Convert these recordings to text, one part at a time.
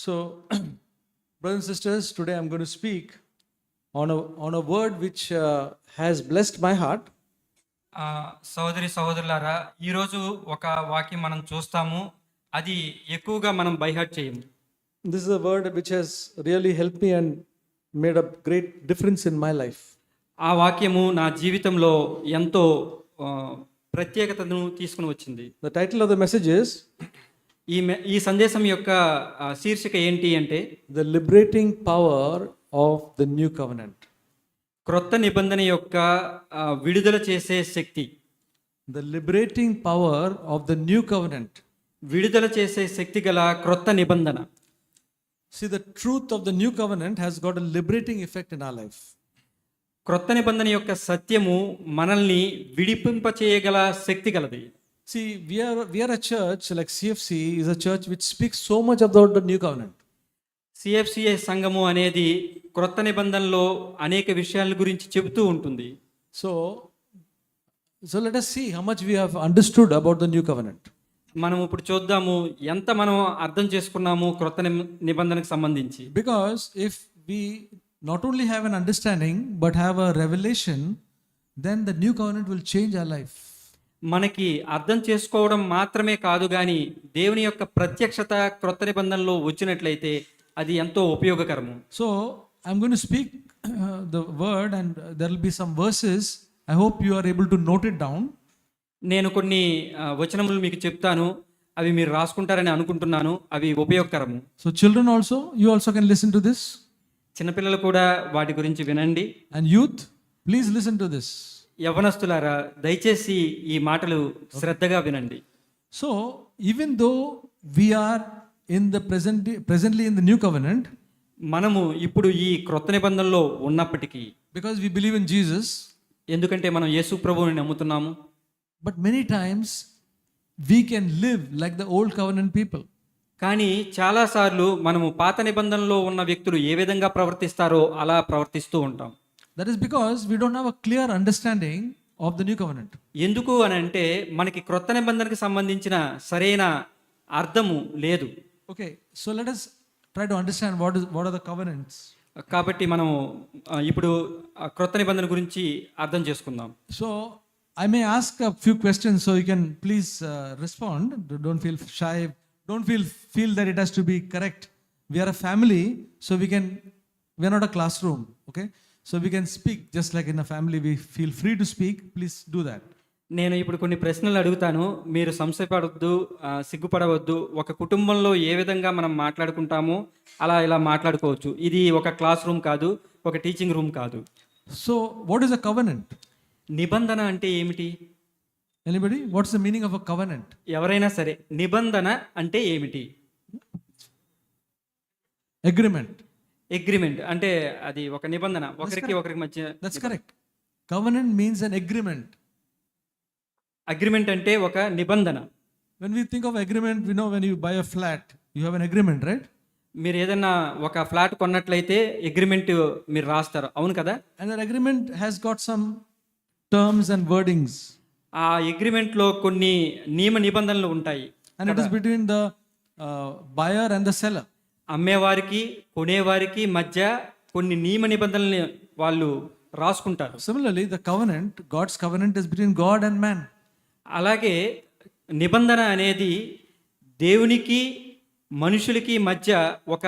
So, brothers and sisters, today I'm going to speak on a word which has blessed my heart. సోదరి సహోదరులారా, ఈరోజు ఒక వాక్యం మనం చూస్తాము. అది ఎక్కువగా మనం బైహార్ట్ చేయము. This is a word which has really helped me and made a great difference in my life. ఆ వాక్యము నా జీవితంలో ఎంతో ప్రత్యేకతను తీసుకుని వచ్చింది. The title of the message is ఈ సందేశం యొక్క శీర్షిక ఏంటి అంటే, The Liberating Power of the New Covenant. క్రొత్త నిబంధన యొక్క విడుదల చేసే శక్తి. The liberating power of the New Covenant. విడుదల చేసే శక్తి గల క్రొత్త నిబంధన. See, the truth of the New Covenant has got a liberating effect in our life. క్రొత్త నిబంధన యొక్క సత్యము మనల్ని విడిపింప చేయగల శక్తి గలది. See, we are a church like CFC is a church which speaks so much about the New Covenant. సిఎఫ్సిఐ సంఘము అనేది క్రొత్త నిబంధనలో అనేక విషయాల గురించి చెబుతూ ఉంటుంది. So let us see how much we have understood about the New Covenant. మనం ఇప్పుడు చూద్దాము ఎంత మనం అర్థం చేసుకున్నాము క్రొత్త నిబంధనకు సంబంధించి. Because if we not only have an understanding but have a revelation, then the New Covenant will change our life. మనకి అర్థం చేసుకోవడం మాత్రమే కాదు కానీ దేవుని యొక్క ప్రత్యక్షత క్రొత్త నిబంధనలో వచ్చినట్లయితే అది ఎంతో ఉపయోగకరము. So I'm going to speak the word and there will be some verses. I hope you are able to note it down. నేను కొన్ని వచనములు మీకు చెప్తాను, అవి మీరు రాసుకుంటారని అనుకుంటున్నాను. అవి ఉపయోగకరము. So children also, you also can listen to this. చిన్నపిల్లలు కూడా వాటి గురించి వినండి. And youth, please listen to this. యవనస్తులారా, దయచేసి ఈ మాటలు శ్రద్ధగా వినండి. So even though we are in the presently in the New Covenant, మనము ఇప్పుడు ఈ క్రొత్త నిబంధనలో ఉన్నప్పటికీ, because we believe in Jesus, ఎందుకంటే మనం యేసు ప్రభువుని నమ్ముతున్నాము, but many times we can live like the old covenant people. కానీ చాలాసార్లు మనము పాత నిబంధనలో ఉన్న వ్యక్తులు ఏ విధంగా ప్రవర్తిస్తారో అలా ప్రవర్తిస్తూ ఉంటాం. That is because we don't have a clear understanding of the New Covenant. ఎందుకు అని అంటే మనకి క్రొత్త నిబంధనకు సంబంధించిన సరైన అర్థము లేదు. Okay, so let us try to understand what are the covenants. కాబట్టి మనం ఇప్పుడు క్రొత్త నిబంధన గురించి అర్థం చేసుకుందాం. So I may ask a few questions so you can please respond. Don't feel shy. Don't feel that it has to be correct. We are a family, so we are not a classroom. Okay, so we can speak just like in a family. We feel free to speak. Please do that. నేను ఇప్పుడు కొన్ని ప్రశ్నలు అడుగుతాను, మీరు సంశయపడవద్దు, సిగ్గుపడవద్దు. ఒక కుటుంబంలో ఏ విధంగా మనం మాట్లాడుకుంటామో అలా ఇలా మాట్లాడుకోవచ్చు. ఇది ఒక క్లాస్ రూమ్ కాదు, ఒక టీచింగ్ రూమ్ కాదు. So what is a covenant? నిబంధన అంటే ఏమిటి? Anybody? What's the meaning of a covenant? ఎవరైనా సరే, నిబంధన అంటే ఏమిటి? Agreement. అగ్రిమెంట్ అంటే అది ఒక నిబంధన, ఒకరికి మధ్య. That's correct. Covenant means an agreement. Agreement అంటే ఒక నిబంధన. When we think of agreement, we know when you buy a flat, you have an agreement, right? మీరు ఏదైనా ఒక ఫ్లాట్ కొన్నట్లయితే అగ్రిమెంట్ మీరు రాస్తారు, అవును కదా? And that agreement has got some terms and wordings. ఆ అగ్రిమెంట్లో కొన్ని నియమ నిబంధనలు ఉంటాయి. And it is between the buyer and the seller. అమ్మేవారికి కొనేవారికి మధ్య కొన్ని నియమ నిబంధనల్ని వాళ్ళు రాసుకుంటారు. Similarly, the covenant, God's covenant is between God and man. అలాగే నిబంధన అనేది దేవునికి మనుషులకి మధ్య ఒక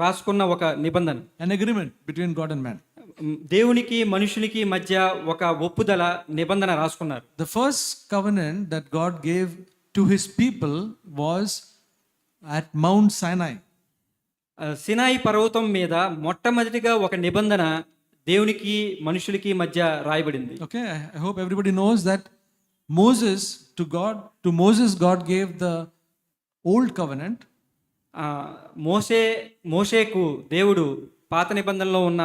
రాసుకున్న ఒక నిబంధన. An agreement between God and man. దేవునికి మనుషునికి మధ్య ఒక ఒప్పుదల నిబంధన రాసుకున్నారు. The first covenant that God gave to his people was at Mount Sinai. Sinai పర్వతం మీద మొట్టమొదటిగా ఒక నిబంధన దేవునికి మనుషులకి మధ్య రాయబడింది. Okay, I hope everybody knows that to Moses God gave the old covenant. మోషేకు దేవుడు పాత నిబంధనలో ఉన్న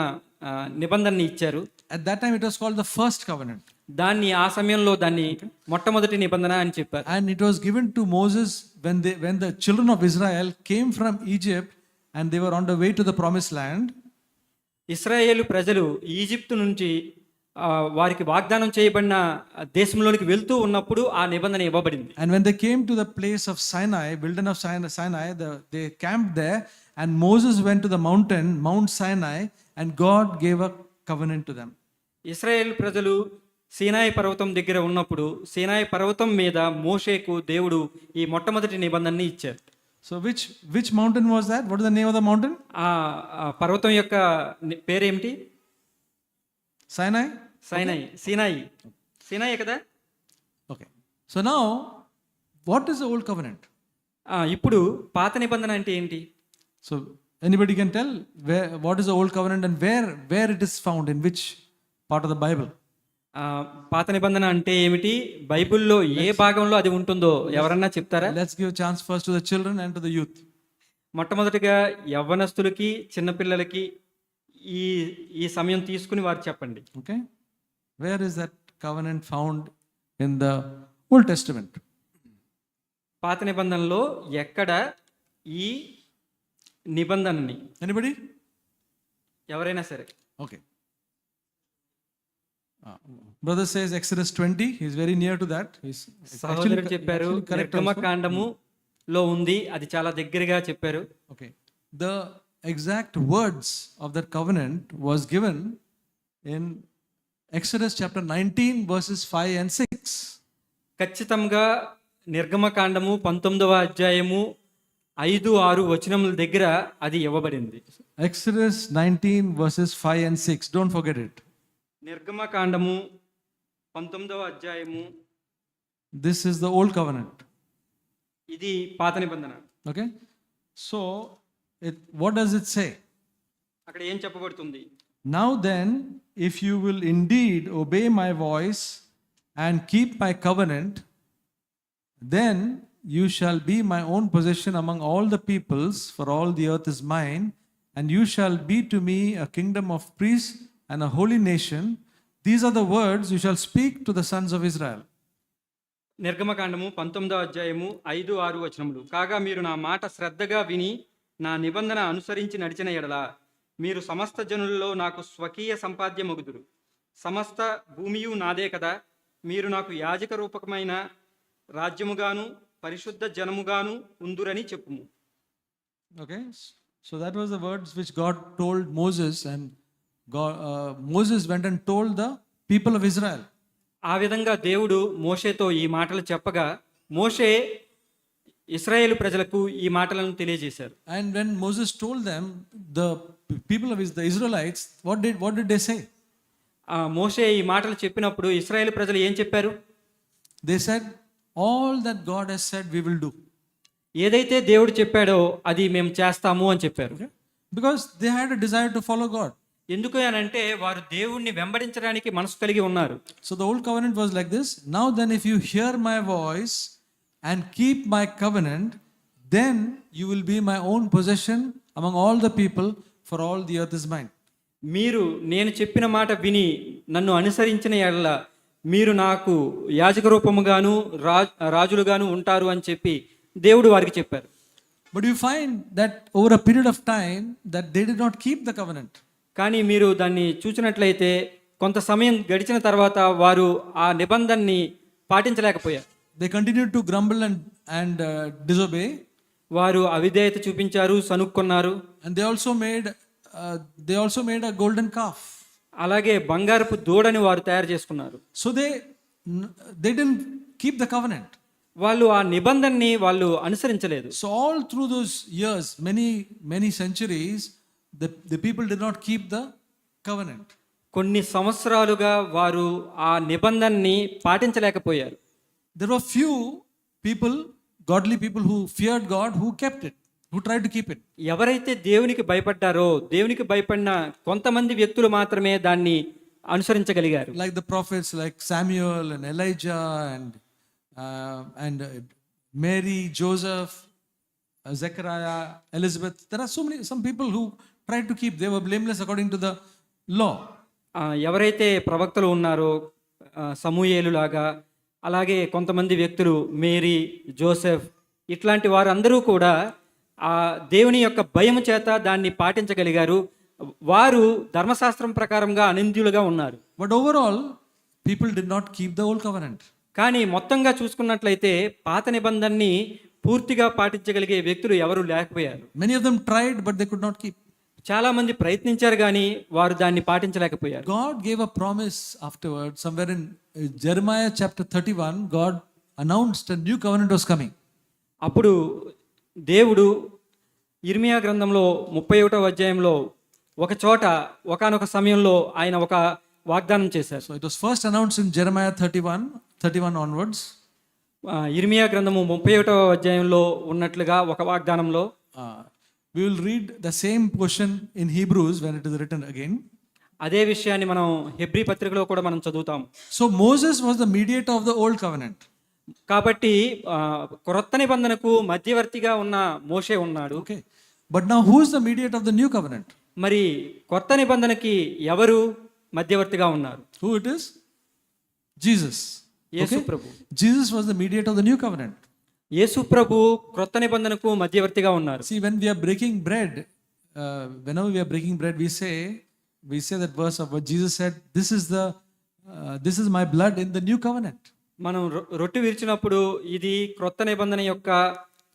నిబంధనని ఇచ్చారు. At that time it was called the first covenant. దాన్ని ఆ సమయంలో దాన్ని మొట్టమొదటి నిబంధన అని చెప్పారు. And it was given to Moses when the children of Israel came from Egypt and they were on the way to the promised land. ఇశ్రాయేలు ప్రజలు ఈజిప్టు నుంచి వారికి వాగ్దానం చేయబడిన దేశంలోనికి వెళ్తూ ఉన్నప్పుడు ఆ నిబంధన ఇవ్వబడింది. And when they came to the place of Sinai, wilderness of Sinai, they camped there, and Moses went to the mountain, Mount Sinai, and God gave a covenant to them. Israel ప్రజలు సీనాయి పర్వతం దగ్గర ఉన్నప్పుడు సీనాయి పర్వతం మీద మోషేకు దేవుడు ఈ మొట్టమొదటి నిబంధనని ఇచ్చారు. So which mountain was that? What is the name of the mountain? ఆ పర్వతం యొక్క పేరేమిటి? Sinai? సీనాయి కదా. Okay. So now, what is the old covenant? ఇప్పుడు పాత నిబంధన అంటే ఏంటి? So anybody can tell what is the old covenant and where it is found, in which part of the Bible? పాత నిబంధన అంటే ఏమిటి, బైబిల్లో ఏ భాగంలో అది ఉంటుందో ఎవరన్నా చెప్తారా? Let's give a chance first to the children and to the youth. మొట్టమొదటిగా యవ్వనస్తులకి చిన్నపిల్లలకి ఈ సమయం తీసుకుని వారు చెప్పండి. Okay, where is that covenant found in the Old Testament? పాత నిబంధనలో ఎక్కడ ఈ నిబంధనని? Anybody? ఎవరైనా సరే. Okay. Brother says Exodus 20. He's very near to that. సహోదరుడు చెప్పారు నిర్గమకాండములో ఉంది, అది చాలా దగ్గరగా చెప్పారు. Okay. The exact words of that covenant was given in Exodus chapter 19 verses 5 and 6. ఖచ్చితంగా నిర్గమకాండము 19వ అధ్యాయము 5-6 వచనముల దగ్గర అది ఇవ్వబడింది. Exodus 19 verses 5 and 6. Don't forget it. నిర్గమకాండము 19వ అధ్యాయము. This is the old covenant. ఇది పాత నిబంధన. Okay. So what does it say? అక్కడ ఏం చెప్పబడుతుంది? Now then, if you will indeed obey my voice and keep my covenant, then you shall be my own possession among all the peoples, for all the earth is mine, and you shall be to me a kingdom of priests and a holy nation. These are the words you shall speak to the sons of Israel. నిర్గమకాండము 19వ అధ్యాయము 5-6 వచనములు. కాగా మీరు నా మాట శ్రద్ధగా విని నా నిబంధన అనుసరించి నడిచిన ఎడల మీరు సమస్త జనులలో నాకు స్వకీయ సంపాద్యమగుదురు. సమస్త భూమియు నాదే కదా. మీరు నాకు యాజక రూపకమైన రాజ్యముగాను పరిశుద్ధ జనముగాను ఉందురని చెప్పుము. Okay, so that was the words which God told Moses, and Moses went and told the people of Israel. ఆ విధంగా దేవుడు మోషేతో ఈ మాటలు చెప్పగా మోషే ఇశ్రాయేలు ప్రజలకు ఈ మాటలను తెలియజేశారు. And when Moses told them, the people of the Israelites, what did they say? మోషే ఈ మాటలు చెప్పినప్పుడు ఇశ్రాయేలు ప్రజలు ఏం చెప్పారు? They said, all that God has said we will do. ఏదైతే దేవుడు చెప్పాడో అది మేము చేస్తాము అని చెప్పారు. Because they had a desire to follow God. ఎందుకు అని అంటే వారు దేవుణ్ణి వెంబడించడానికి మనసు కలిగి ఉన్నారు. So the old covenant was like this. Now then, if you hear my voice and keep my covenant, then you will be my own possession among all the people, for all the earth is mine. మీరు నేను చెప్పిన మాట విని నన్ను అనుసరించిన యెడల మీరు నాకు యాజక రూపముగాను రాజులుగాను ఉంటారు అని చెప్పి దేవుడు వారికి చెప్పారు. But you find that over a period of time that they did not keep the covenant. కానీ మీరు దాన్ని చూసినట్లయితే కొంత సమయం గడిచిన తర్వాత వారు ఆ నిబంధనని పాటించలేకపోయారు. They continued to grumble and disobey. వారు అవిధేయత చూపించారు, సనుక్కున్నారు. And they also made a golden calf. అలాగే బంగారపు దూడని వారు తయారు చేసుకున్నారు. So they didn't keep the covenant. వాళ్ళు ఆ నిబంధనని వాళ్ళు అనుసరించలేదు. So all through those years, many centuries, the people did not keep the covenant. కొన్ని సంవత్సరాలుగా వారు ఆ నిబంధనని పాటించలేకపోయారు. There were few people, godly people who feared God, who kept it, who tried to keep it. ఎవరైతే దేవునికి భయపడ్డారో దేవునికి భయపడిన కొంతమంది వ్యక్తులు మాత్రమే దాన్ని అనుసరించగలిగారు. Like the prophets like Samuel and Elijah and Mary, Joseph, Zechariah, Elizabeth. There are some people who tried to keep. They were blameless according to the law. ఎవరైతే ప్రవక్తలు ఉన్నారో సమూయేలు లాగా, అలాగే కొంతమంది వ్యక్తులు మేరీ, జోసెఫ్, ఇట్లాంటి వారందరూ కూడా ఆ దేవుని యొక్క భయము చేత దాన్ని పాటించగలిగారు. వారు ధర్మశాస్త్రం ప్రకారంగా అనింద్యులుగా ఉన్నారు. But overall, people did not keep the old covenant. కానీ మొత్తంగా చూసుకున్నట్లయితే పాత నిబంధనని పూర్తిగా పాటించగలిగే వ్యక్తులు ఎవరు లేకపోయారు. Many of them tried, but they could not keep. చాలా మంది ప్రయత్నించారు కానీ వారు దాన్ని పాటించలేకపోయారు. God gave a promise afterward. Somewhere in Jeremiah chapter 31, God announced a new covenant was coming. అప్పుడు దేవుడు ఇర్మియా గ్రంథంలో 31వ అధ్యాయంలో ఒక చోట ఒకానొక సమయంలో ఆయన ఒక వాగ్దానం చేశారు. So it was first announced in Jeremiah 31 onwards. ఇర్మియా గ్రంథము 31వ అధ్యాయంలో ఉన్నట్లుగా ఒక వాగ్దానంలో We will read the same portion in Hebrews when it is written again. అదే విషయాన్ని మనం హెబ్రీ పత్రికలో కూడా మనం చదువుతాం. So Moses was the mediator of the old covenant. కాబట్టి క్రొత్త నిబంధనకు మధ్యవర్తిగా ఉన్న మోషే ఉన్నాడు. Okay. But now who is the mediator of the new covenant? మరి కొత్త నిబంధనకి ఎవరు మధ్యవర్తిగా ఉన్నారు? Who it is? Jesus. Yesu Prabhu. Jesus was the mediator of the new covenant. యేసు ప్రభు క్రొత్త నిబంధనకు మధ్యవర్తిగా ఉన్నారు. See, when we are breaking bread, whenever we are breaking bread, we say that verse of what Jesus said, this is my blood in the new covenant. మనం రొట్టె విరిచినప్పుడు ఇది క్రొత్త నిబంధన యొక్క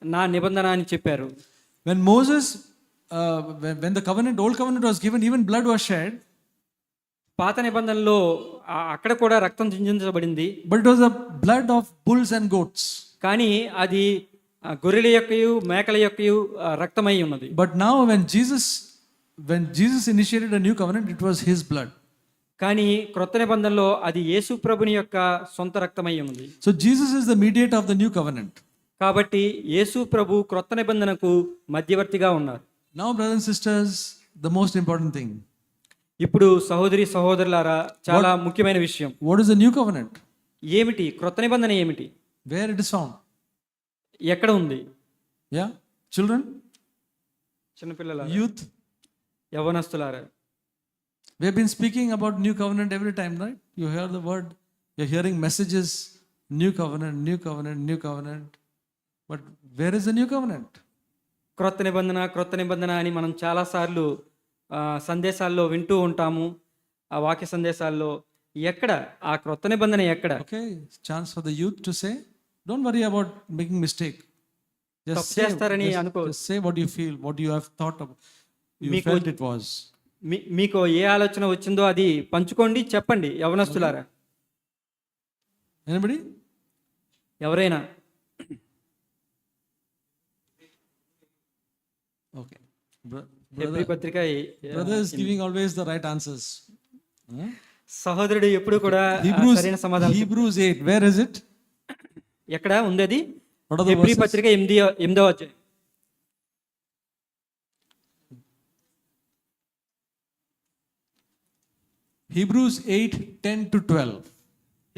నా నిబంధన అని చెప్పారు. When Moses, when the old covenant was given, even blood was shed. పాత నిబంధనలో అక్కడ కూడా రక్తం చిందించబడింది. But it was the blood of bulls and goats. కానీ అది గొర్రెల యొక్కయు మేకల యొక్కయు రక్తమై ఉన్నది. But now when Jesus initiated a new covenant, it was his blood. కానీ క్రొత్త నిబంధనలో అది యేసు ప్రభుని యొక్క సొంత రక్తమై ఉన్నది. So Jesus is the mediator of the new covenant. కాబట్టి యేసు ప్రభు క్రొత్త నిబంధనకు మధ్యవర్తిగా ఉన్నారు. Now brothers and sisters, the most important thing. ఇప్పుడు సహోదరి సహోదరులారా చాలా ముఖ్యమైన విషయం. What is the new covenant? ఏమిటి క్రొత్త నిబంధన ఏమిటి? Where it is found? ఎక్కడ ఉంది? Yeah, children, చిన్నపిల్లలారా, youth. యవ్వనస్తులారా, We have been speaking about new covenant every time, right? You hear the word, you're hearing messages, new covenant, new covenant, new covenant. But where is the new covenant? క్రొత్త నిబంధన అని మనం చాలాసార్లు సందేశాల్లో వింటూ ఉంటాము. ఆ వాక్య సందేశాల్లో ఎక్కడ ఆ క్రొత్త నిబంధన ఎక్కడ? Okay, chance for the youth to say, don't worry about making mistake. Just say what you feel, what you have thought of, you felt it was. మీకు ఏ ఆలోచన వచ్చిందో అది పంచుకోండి, చెప్పండి యవనస్తులారా. Anybody? ఎవరైనా? Okay. హెబ్రీ పత్రిక Brother is giving always the right answers. సహోదరుడు ఎప్పుడు కూడా సరైన సమాధానం. Hebrews 8, where is it? ఎక్కడ ఉంది అది? హెబ్రీ పత్రిక 8వ అధ్యాయం. Hebrews 8:10 to 12.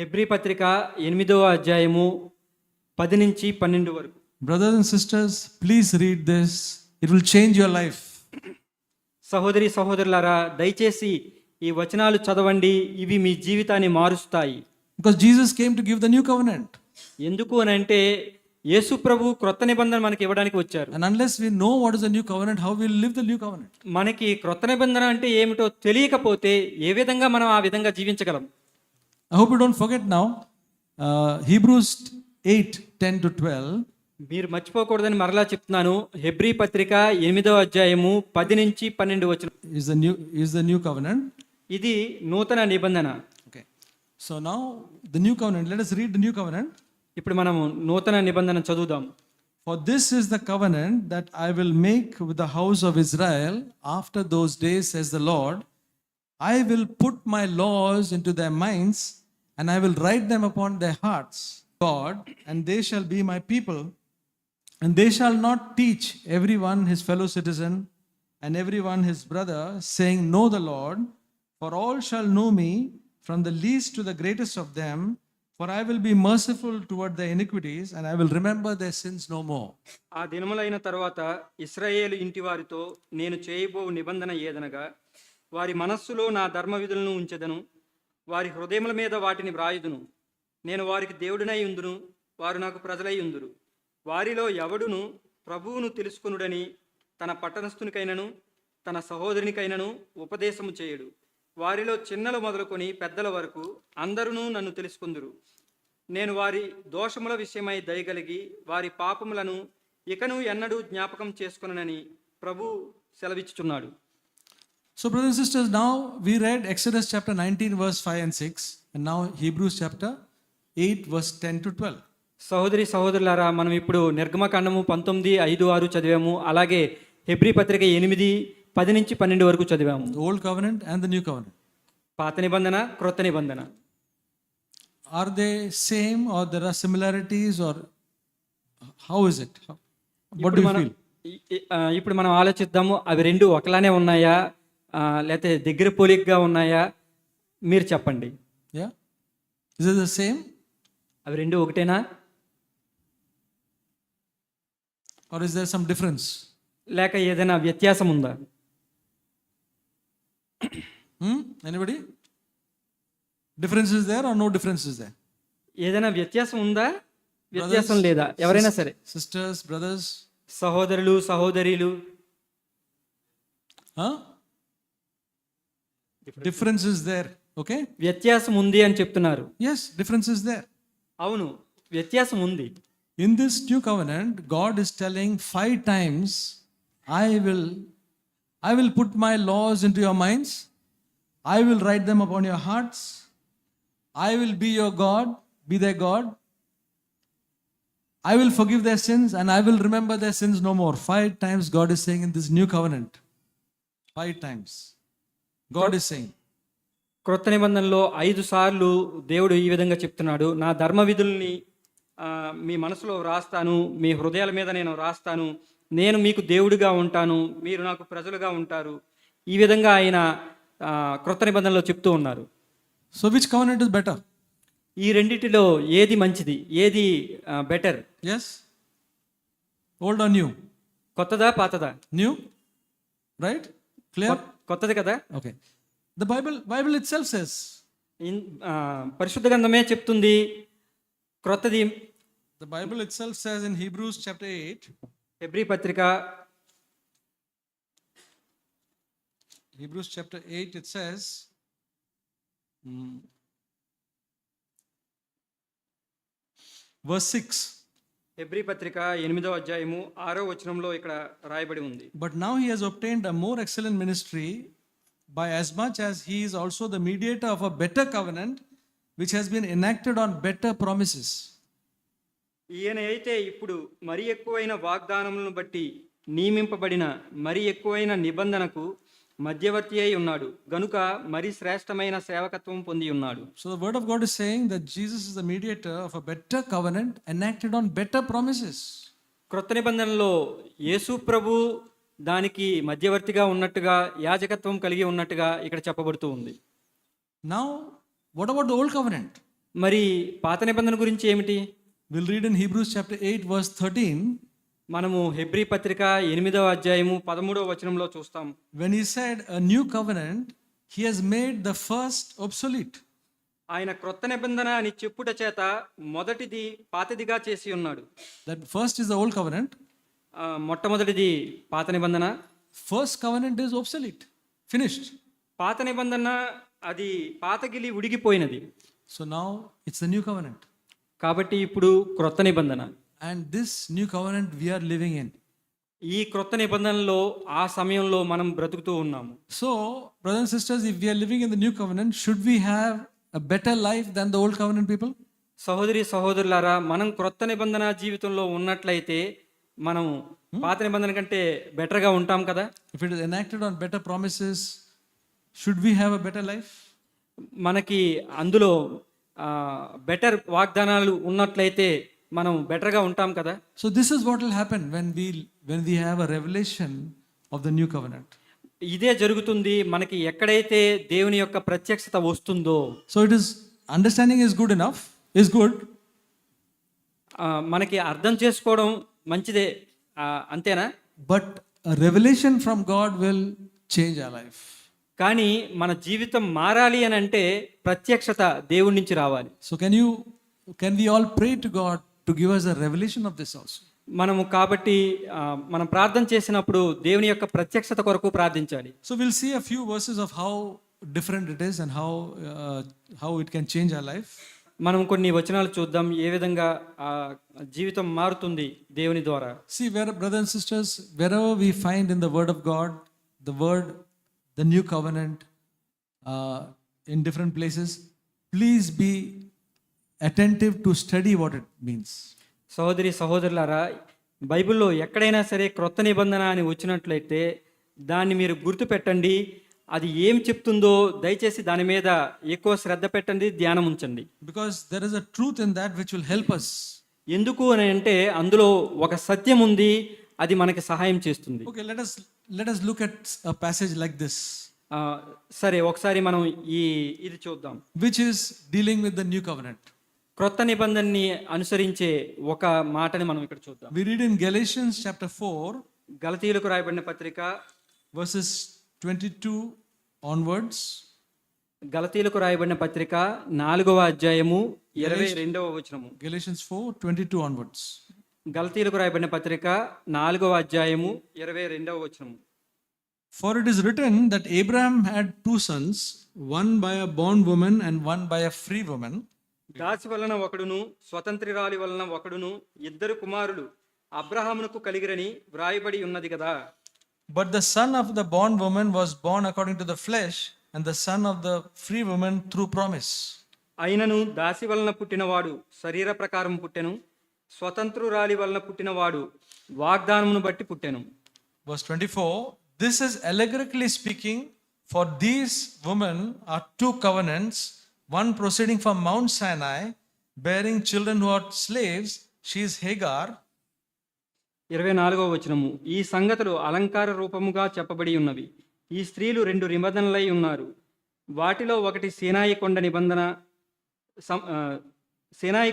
హెబ్రీ పత్రిక 8వ అధ్యాయము 10 నుంచి 12 వరకు. Brothers and sisters, please read this. It will change your life. సహోదరి సహోదరులారా దయచేసి ఈ వచనాలు చదవండి, ఇవి మీ జీవితాన్ని మారుస్తాయి. Because Jesus came to give the new covenant. ఎందుకు అని అంటే యేసు ప్రభు క్రొత్త నిబంధన మనకి ఇవ్వడానికి వచ్చారు. And unless we know what is the new covenant, how we will live the new covenant? మనకి క్రొత్త నిబంధన అంటే ఏమిటో తెలియకపోతే ఏ విధంగా మనం ఆ విధంగా జీవించగలం? I hope you don't forget now. Hebrews 8:10 to 12. మీరు మర్చిపోకూడదని మరలా చెప్తున్నాను. హెబ్రీ పత్రిక 8వ అధ్యాయము 10 నుంచి 12 వచనం is the new covenant. ఇది నూతన నిబంధన. Okay. So now the new covenant. Let us read the new covenant. ఇప్పుడు మనము నూతన నిబంధన చదువుదాం. For this is the covenant that I will make with the house of Israel after those days, says the Lord. I will put my laws into their minds, and I will write them upon their hearts. God, and they shall be my people, and they shall not teach everyone his fellow citizen and everyone his brother, saying, Know the Lord, for all shall know me, from the least to the greatest of them. For I will be merciful toward their iniquities, and I will remember their sins no more. ఆ దినములైన తరువాత ఇశ్రాయేలు ఇంటి వారితో నేను చేయబో నిబంధన ఏదనగా, వారి మనస్సులో నా ధర్మ విధులను ఉంచెదను, వారి హృదయముల మీద వాటిని వ్రాయుదును. నేను వారికి దేవుడినై ఉందును, వారు నాకు ప్రజలై ఉందురు. వారిలో ఎవడును ప్రభువును తెలుసుకొనుడని తన పట్టణస్థునికైనను తన సహోదరునికైనను ఉపదేశము చేయడు. వారిలో చిన్నలు మొదలుకొని పెద్దల వరకు అందరూ నన్ను తెలుసుకుందురు. నేను వారి దోషముల విషయమై దయగలిగి వారి పాపములను ఇకను ఎన్నడూ జ్ఞాపకం చేసుకొననని ప్రభు సెలవిచ్చుచున్నాడు. So, brothers and sisters, now we read Exodus chapter 19, verse 5 and 6, and now Hebrews chapter 8, verse 10 to 12. సహోదరి సహోదరులారా, మనం ఇప్పుడు నిర్గమకాండము 19, 5, 6 చదివాము. అలాగే హెబ్రీ పత్రిక 8, 10 నుంచి 12 వరకు చదివాము. The Old Covenant and the New Covenant. పాత నిబంధన, క్రొత్త నిబంధన. Are they same or there are similarities or how is it? What do you feel? ఇప్పుడు మనం ఆలోచిద్దాము, అవి రెండు ఒకలానే ఉన్నాయా లేకపోతే దగ్గర పోలికగా ఉన్నాయా? మీరు చెప్పండి. Yeah? Is it the same? అవి రెండు ఒకటేనా Or is there some difference? లేక ఏదైనా వ్యత్యాసం ఉందా? Anybody? Difference is there or no difference is there? ఏదైనా వ్యత్యాసం ఉందా, వ్యత్యాసం లేదా? ఎవరైనా సరే, Sisters, brothers? సహోదరులు సహోదరీలు, Huh? Difference is there. Okay? వ్యత్యాసం ఉంది అని చెప్తున్నారు. Yes, difference is there. అవును, వ్యత్యాసం ఉంది. In this new covenant, God is telling 5 times, I will put my laws into your minds. I will write them upon your hearts. I will be your God, be their God. I will forgive their sins and I will remember their sins no more. 5 times God is saying in this new covenant. 5 times. God is saying. క్రొత్త నిబంధనలో 5 సార్లు దేవుడు ఈ విధంగా చెప్తున్నాడు, నా ధర్మ విధుల్ని మీ మనసులో రాస్తాను, మీ హృదయాల మీద నేను రాస్తాను, నేను మీకు దేవుడిగా ఉంటాను, మీరు నాకు ప్రజలుగా ఉంటారు. ఈ విధంగా ఆయన క్రొత్త నిబంధనలో చెప్తూ ఉన్నారు. So which covenant is better? ఈ రెండిటిలో ఏది మంచిది, ఏది better? Yes? Old or new? కొత్తదా పాతదా? New? Right? Clear? కొత్తది కదా. Okay. The Bible itself says. పరిశుద్ధ గ్రంథమే చెప్తుంది క్రొత్తది. The Bible itself says in Hebrews chapter 8. Hebrew పత్రిక Hebrews chapter 8 it says. Verse 6. Hebrew పత్రిక 8వ అధ్యాయము 6వ వచనంలో ఇక్కడ రాయబడి ఉంది. But now he has obtained a more excellent ministry, by as much as he is also the mediator of a better covenant, which has been enacted on better promises. ఈయన అయితే ఇప్పుడు మరి ఎక్కువైన వాగ్దానములను బట్టి నియమింపబడిన మరి ఎక్కువైన నిబంధనకు మధ్యవర్తి అయి ఉన్నాడు గనుక మరి శ్రేష్టమైన సేవకత్వం పొంది ఉన్నాడు. So the word of God is saying that Jesus is the mediator of a better covenant enacted on better promises. క్రొత్త నిబంధనలో యేసు ప్రభు దానికి మధ్యవర్తిగా ఉన్నట్టుగా, యాజకత్వం కలిగి ఉన్నట్టుగా ఇక్కడ చెప్పబడుతూ ఉంది. Now what about the old covenant? మరి పాత నిబంధన గురించి ఏమిటి? We'll read in Hebrews chapter 8 verse 13. మనము హెబ్రీ పత్రిక 8వ అధ్యాయము 13వ వచనంలో చూస్తాం. When he said a new covenant, he has made the first obsolete. ఆయన క్రొత్త నిబంధన అని చెప్పుట చేత మొదటిది పాతదిగా చేసి ఉన్నాడు. That first is the old covenant. మొట్టమొదటిది పాత నిబంధన. First covenant is obsolete, finished. పాత నిబంధన అది పాతగిలి ఉడిగిపోయినది. So now it's the new covenant. కాబట్టి ఇప్పుడు క్రొత్త నిబంధన. And this new covenant we are living in. ఈ క్రొత్త నిబంధనలో ఆ సమయంలో మనం బ్రతుకుతూ ఉన్నాము. So, brothers and sisters, if we are living in the new covenant, should we have a better life than the old covenant people? సహోదరి సహోదరులారా, మనం క్రొత్త నిబంధన జీవితంలో ఉన్నట్లయితే మనం పాత నిబంధన కంటే బెటర్గా ఉంటాం కదా. If it is enacted on better promises, should we have a better life? మనకి అందులో బెటర్ వాగ్దానాలు ఉన్నట్లయితే మనం బెటర్గా ఉంటాం కదా. So this is what will happen when we have a revelation of the new covenant. ఇదే జరుగుతుంది మనకి ఎక్కడైతే దేవుని యొక్క ప్రత్యక్షత వస్తుందో. So it is understanding is good enough, is good. మనకి అర్థం చేసుకోవడం మంచిదే, అంతేనా? But a revelation from God will change our life. కానీ మన జీవితం మారాలి అని అంటే ప్రత్యక్షత దేవుడి నుంచి రావాలి. So can we all pray to God to give us a revelation of this also? మనము కాబట్టి మనం ప్రార్థన చేసినప్పుడు దేవుని యొక్క ప్రత్యక్షత కొరకు ప్రార్థించాలి. So we'll see a few verses of how different it is and how it can change our life. మనం కొన్ని వచనాలు చూద్దాం ఏ విధంగా ఆ జీవితం మారుతుంది దేవుని ద్వారా. See, brothers and sisters, wherever we find in the Word of God, the word, the new covenant, in different places, please be attentive to study what it means. సహోదరి సహోదరులారా, బైబిల్లో ఎక్కడైనా సరే క్రొత్త నిబంధన అని వచ్చినట్లయితే దాన్ని మీరు గుర్తుపెట్టండి. అది ఏం చెప్తుందో దయచేసి దాని మీద ఎక్కువ శ్రద్ధ పెట్టండి, ధ్యానం ఉంచండి. Because there is a truth in that which will help us. ఎందుకు అని అంటే అందులో ఒక సత్యం ఉంది, అది మనకి సహాయం చేస్తుంది. Okay, let us look at a passage like this, సరే ఒకసారి మనం ఇది చూద్దాం, which is dealing with the new covenant. క్రొత్త నిబంధనని అనుసరించే ఒక మాటని మనం ఇక్కడ చూద్దాం. We read in Galatians chapter 4, గలతీయులకు రాయబడిన పత్రిక verses 22 onwards. గలతీయులకు రాయబడిన పత్రిక 4వ అధ్యాయము 22వ వచనము. Galatians 4:22 onwards. గలతీయులకు రాయబడిన పత్రిక 4వ అధ్యాయము 22వ వచనము. For it is written that Abraham had two sons, one by a bondwoman and one by a free woman. దాసి వలన ఒకడును స్వతంత్రురాలి వలన ఒకడును ఇద్దరు కుమారులు అబ్రహామునకు కలిగిరని వ్రాయబడి ఉన్నది కదా. But the son of the bondwoman was born according to the flesh, and the son of the free woman through promise. అయినను దాసి వలన పుట్టినవాడు శరీర ప్రకారం పుట్టెను, స్వతంత్రురాలి వలన పుట్టినవాడు వాగ్దానమును బట్టి పుట్టెను. Verse 24, this is allegorically speaking, for these women are two covenants, one proceeding from Mount Sinai, bearing children who are slaves. She is Hagar. 24వ వచనము. ఈ సంగతులు అలంకార రూపముగా చెప్పబడి ఉన్నవి. ఈ స్త్రీలు రెండు నిబంధనలై ఉన్నారు. వాటిలో ఒకటి సీనాయి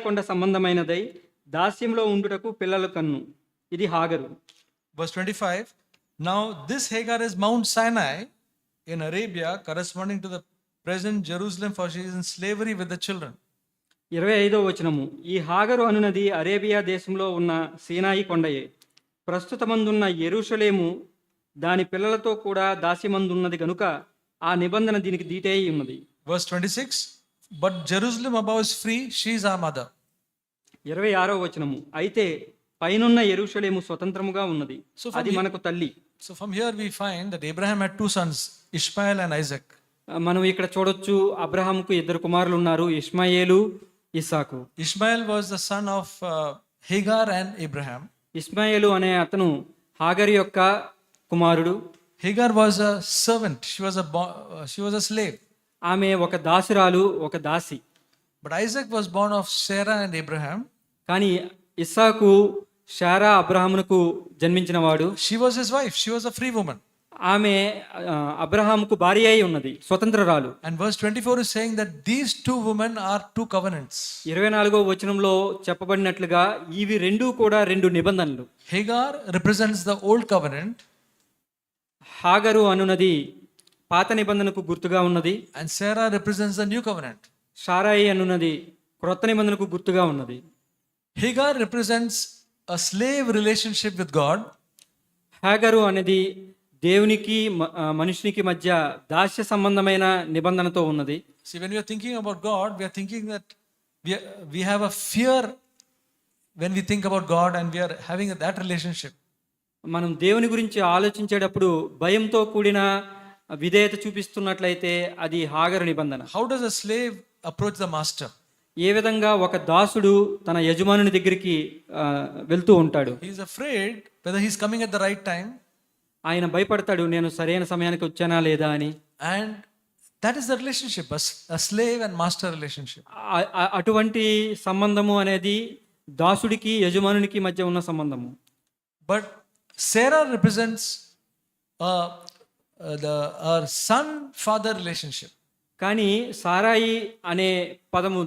కొండ సంబంధమైనదై దాస్యంలో ఉండుటకు పిల్లలు కన్ను. ఇది హాగరు. Verse 25, now this Hagar is Mount Sinai in Arabia, corresponding to the present Jerusalem, for she is in slavery with the children. 25వ వచనము. ఈ హాగరు అనునది అరేబియా దేశంలో ఉన్న సీనాయి కొండయే. ప్రస్తుతమందున్న యెరూషలేము దాని పిల్లలతో కూడా దాస్యమందున్నది గనుక ఆ నిబంధన దీనికి దీటే ఉన్నది. Verse 26, but Jerusalem above is free, she is our mother. 26వ వచనము. అయితే పైనున్న యెరూషలేము స్వతంత్రముగా ఉన్నది, అది మనకు తల్లి. So from here we find that Abraham had two sons, Ishmael and Isaac. మనం ఇక్కడ చూడొచ్చు అబ్రహాముకు ఇద్దరు కుమారులు ఉన్నారు, ఇష్మాయేలు, ఇస్సాకు. Ishmael was the son of Hagar and Abraham. ఇష్మాయేలు అనే అతను హాగరు యొక్క కుమారుడు. Hagar was a servant, she was a slave. ఆమె ఒక దాసురాలు, ఒక దాసి. But Isaac was born of Sarah and Abraham. కానీ ఇస్సాకు Sarah అబ్రహామునకు జన్మించినవాడు. She was his wife, she was a free woman. ఆమె అబ్రహాముకు భార్య అయి ఉన్నది, స్వతంత్రరాలు. And verse 24 is saying that these two women are two covenants. 24వ వచనంలో చెప్పబడినట్లుగా ఇవి రెండు కూడా రెండు నిబంధనలు. Hagar represents the old covenant, హాగరు అనున్నది పాత నిబంధనకు గుర్తుగా ఉన్నది. and Sarah represents the new covenant. Sarai అనున్నది క్రొత్త నిబంధనకు గుర్తుగా ఉన్నది. Hagar represents a slave relationship with God. హాగరు అనేది దేవునికి మనుషునికి మధ్య దాస్య సంబంధమైన నిబంధనతో ఉన్నది. See, when we are thinking about God, we are thinking that we have a fear when we think about God, and we are having that relationship. మనం దేవుని గురించి ఆలోచించేటప్పుడు భయంతో కూడిన విధేయత చూపిస్తున్నట్లయితే అది హాగరు నిబంధన. How does a slave approach the master? ఏ విధంగా ఒక దాసుడు తన యజమానుని దగ్గరికి వెళ్తూ ఉంటాడు. He is afraid whether he is coming at the right time. ఆయన భయపడతాడు, నేను సరైన సమయానికి వచ్చానా లేదా అని. And that is the relationship, a slave and master relationship. అటువంటి సంబంధము అనేది దాసుడికి యజమానునికి మధ్య ఉన్న సంబంధము. But Sarah represents our son father relationship. కానీ సారాయి అనే పదము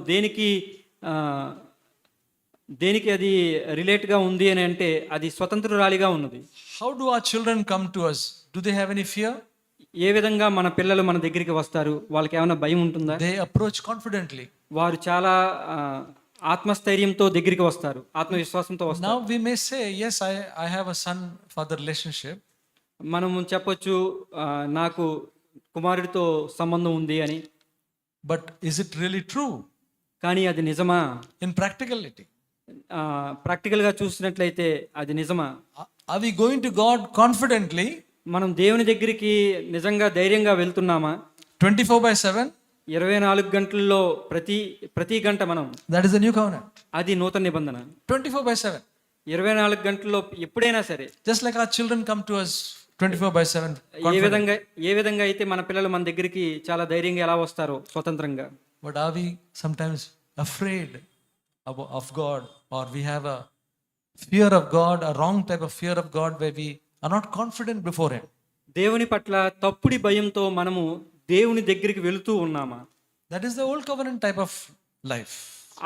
దేనికి అది రిలేట్గా ఉంది అని అంటే అది స్వతంత్రురాలిగా ఉన్నది. How do our children come to us? Do they have any fear? ఏ విధంగా మన పిల్లలు మన దగ్గరికి వస్తారు? వాళ్ళకి ఏమైనా భయం ఉంటుందా? They approach confidently. వారు చాలా ఆత్మస్థైర్యంతో దగ్గరికి వస్తారు, ఆత్మవిశ్వాసంతో వస్తారు. Now we may say, yes, I have a son father relationship. మనం చెప్పొచ్చు, నాకు కుమారుడితో సంబంధం ఉంది అని. But is it really true కానీ అది నిజమా? in practicality? ప్రాక్టికల్గా చూసినట్లయితే అది నిజమా? Are we going to God confidently మనం దేవుని దగ్గరికి నిజంగా ధైర్యంగా వెళ్తున్నామా? 24/7? 24 గంటల్లో ప్రతి గంట మనం, That is the new covenant. అది నూతన నిబంధన. 24/7. 24 గంటల్లో ఎప్పుడైనా సరే, Just like our children come to us 24/7. ఏ విధంగా అయితే మన పిల్లలు మన దగ్గరికి చాలా ధైర్యంగా ఎలా వస్తారో స్వతంత్రంగా. But are we sometimes afraid of God, or we have a fear of God, a wrong type of fear of God where we are not confident before Him? దేవుని పట్ల తప్పుడి భయంతో మనము దేవుని దగ్గరికి వెళుతూ ఉన్నామా? That is the old covenant type of life.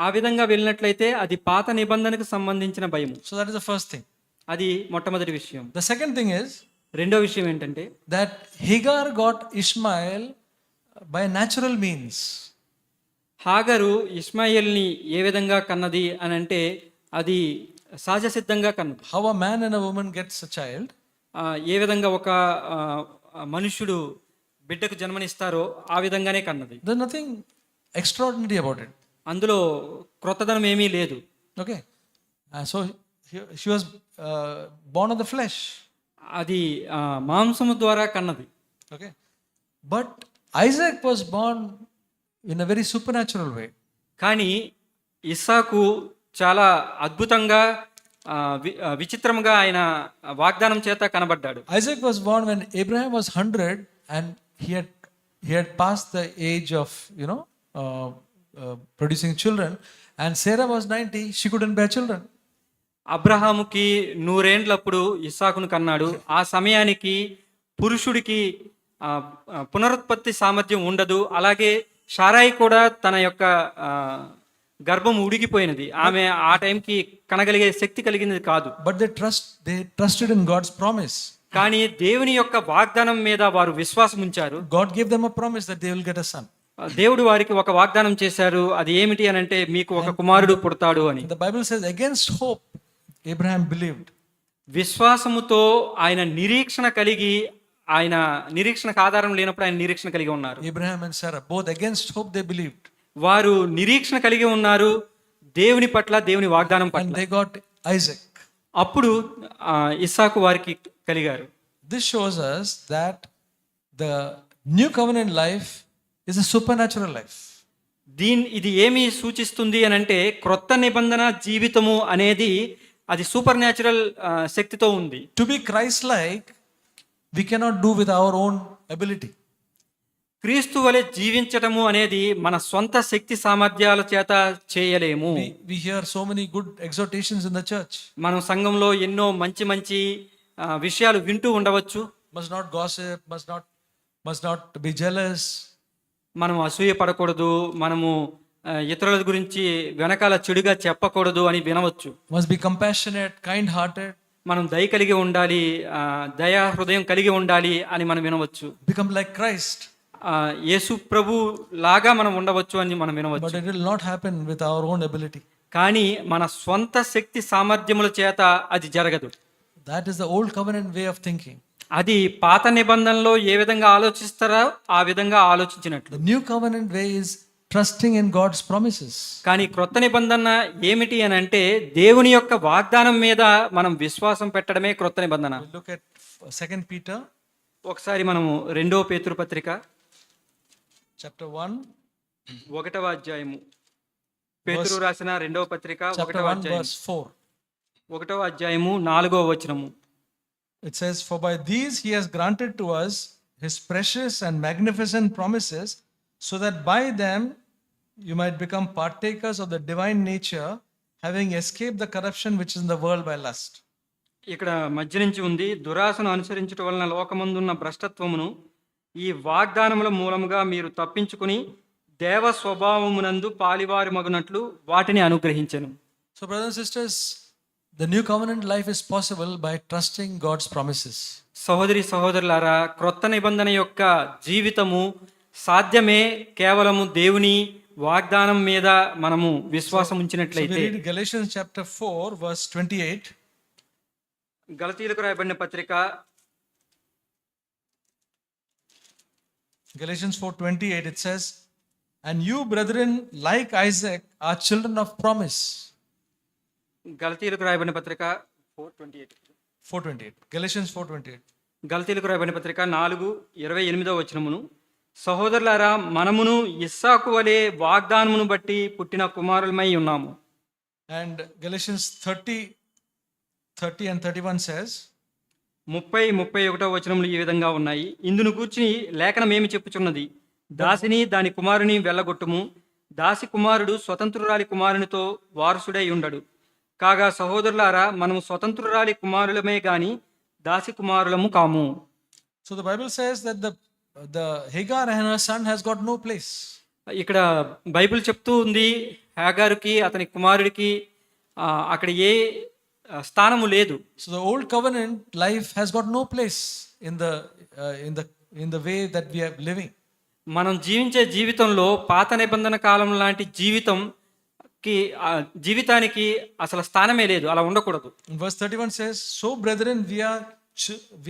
ఆ విధంగా వెళ్ళినట్లయితే అది పాత నిబంధనకు సంబంధించిన భయము. So that is the first thing. అది మొట్టమొదటి విషయం. The second thing is రెండో విషయం ఏంటంటే, that Hagar got Ishmael by natural means. హాగరు ఇష్మాయేల్ని ఏ విధంగా కన్నది అని అంటే అది సహజ సిద్ధంగా కన్నది. How a man and a woman gets a child. ఏ విధంగా ఒక మనుష్యుడు బిడ్డకు జన్మనిస్తారో ఆ విధంగానే కన్నది. There's nothing extraordinary about it. అందులో క్రొత్తదనం ఏమీ లేదు. Okay. So she was born of the flesh. అది మాంసము ద్వారా కన్నది. Okay. But Isaac was born in a very supernatural way. కానీ ఇస్సాకు చాలా అద్భుతంగా విచిత్రంగా ఆయన వాగ్దానం చేత కనబడ్డాడు. Isaac was born when Abraham was 100 and he had passed the age of producing children, and Sarah was 90, she couldn't bear children. అబ్రహాముకి 100 ఏండ్లప్పుడు ఇస్సాకును కన్నాడు. ఆ సమయానికి పురుషుడికి పునరుత్పత్తి సామర్థ్యం ఉండదు. అలాగే షారాయి కూడా తన యొక్క గర్భం ఉడిగిపోయినది. ఆమె ఆ టైంకి కనగలిగే శక్తి కలిగినది కాదు. But they trusted in God's promise. కానీ దేవుని యొక్క వాగ్దానం మీద వారు విశ్వాసం ఉంచారు. God gave them a promise that they will get a son. దేవుడు వారికి ఒక వాగ్దానం చేశారు. అది ఏమిటి అని అంటే, మీకు ఒక కుమారుడు పుడతాడు అని. The Bible says against hope Abraham believed. విశ్వాసముతో ఆయన నిరీక్షణ కలిగి, ఆయన నిరీక్షణకు ఆధారం లేనప్పుడు ఆయన నిరీక్షణ కలిగి ఉన్నారు. Abraham and Sarah both against hope they believed. వారు నిరీక్షణ కలిగి ఉన్నారు దేవుని పట్ల, దేవుని వాగ్దానం And పట్ల. they got Isaac. అప్పుడు ఇస్సాకు వారికి కలిగారు. This shows us that the new covenant life is a supernatural life. ఇది ఏమి సూచిస్తుంది అని అంటే, క్రొత్త నిబంధన జీవితము అనేది అది సూపర్ న్యాచురల్ శక్తితో ఉంది. To be Christ-like, we cannot do with our own ability. క్రీస్తు వలె జీవించటము అనేది మన సొంత శక్తి సామర్థ్యాల చేత చేయలేము. We hear so many good exhortations in the church. మనం సంఘంలో ఎన్నో మంచి విషయాలు వింటూ ఉండవచ్చు. Must not gossip, must not be jealous. మనం అసూయ పడకూడదు, మనము ఇతరుల గురించి వెనకాల చెడుగా చెప్పకూడదు అని వినవచ్చు. Must be compassionate, kind-hearted. మనం దయ కలిగి ఉండాలి, దయా హృదయం కలిగి ఉండాలి అని మనం వినవచ్చు. Become like Christ. యేసు ప్రభు లాగా మనం ఉండవచ్చు అని మనం వినవచ్చు. But it will not happen with our own ability. కానీ మన స్వంత శక్తి సామర్థ్యముల చేత అది జరగదు. That is the old covenant way of thinking. అది పాత నిబంధనలో ఏ విధంగా ఆలోచిస్తారో ఆ విధంగా ఆలోచించినట్లు. The new covenant way is trusting in God's promises. కానీ క్రొత్త నిబంధన ఏమిటి అని అంటే, దేవుని యొక్క వాగ్దానం మీద మనం విశ్వాసం పెట్టడమే క్రొత్త నిబంధన. We'll look at 2 Peter ఒకసారి మనము 2వ పేతురు పత్రిక chapter 1. 1వ అధ్యాయము, పేతురు రాసిన 2వ పత్రిక Chapter 1వ 1 అధ్యాయం, verse 4. 1వ అధ్యాయము 4వ వచనము. It says, "For by these he has granted to us his precious and magnificent promises, so that by them you might become partakers of the divine nature, having escaped the corruption which is in the world by lust." ఇక్కడ మధ్య నుంచి ఉంది, దురాశను అనుసరించడం వలన లోకమందున్న భ్రష్టత్వమును ఈ వాగ్దానముల మూలముగా మీరు తప్పించుకుని దేవ స్వభావమునందు పాలివారి మగునట్లు వాటిని అనుగ్రహించెను. So brothers and sisters, the new covenant life is possible by trusting God's promises. సహోదరులారా, క్రొత్త నిబంధన యొక్క జీవితము సాధ్యమే కేవలము దేవుని వాగ్దానం మీద మనము విశ్వాసం So we ఉంచినట్లయితే. read Galatians chapter 4 verse 28. గలతీయులకు రాయబడిన పత్రిక Galatians 4:28 it says, "And you, brethren, like Isaac, are children of promise." గలతీయులకు రాయబడిన పత్రిక 4:28. 4:28. Galatians 4:28. గలతీయులకు రాయబడిన పత్రిక 4:28 వచనమును, సహోదరులారా మనమును ఇస్సాకు వలె వాగ్దానమును బట్టి పుట్టిన కుమారులమై ఉన్నాము. And Galatians 30 and 31 says, 30-31 వచనములు ఈ విధంగా ఉన్నాయి. ఇందును గూర్చి లేఖనం ఏమి చెప్పుచున్నది? దాసిని దాని కుమారుని వెళ్ళగొట్టుము, దాసి కుమారుడు స్వతంత్రురాలి కుమారునితో వారసుడై ఉండడు. కాగా సహోదరులారా మనము స్వతంత్రురాలి కుమారులమే గాని దాసి కుమారులము కాము. so the Bible says that the Hagar and her son has got no place. ఇక్కడ బైబిల్ చెప్తూ ఉంది, హాగారుకి అతని కుమారుడికి అక్కడ ఏ స్థానము లేదు. So the old covenant life has got no place in the way that we are living. మనం జీవించే జీవితంలో పాత నిబంధన కాలం లాంటి జీవితానికి అసలు స్థానమే లేదు, అలా ఉండకూడదు. In verse 31 says, "So brethren, we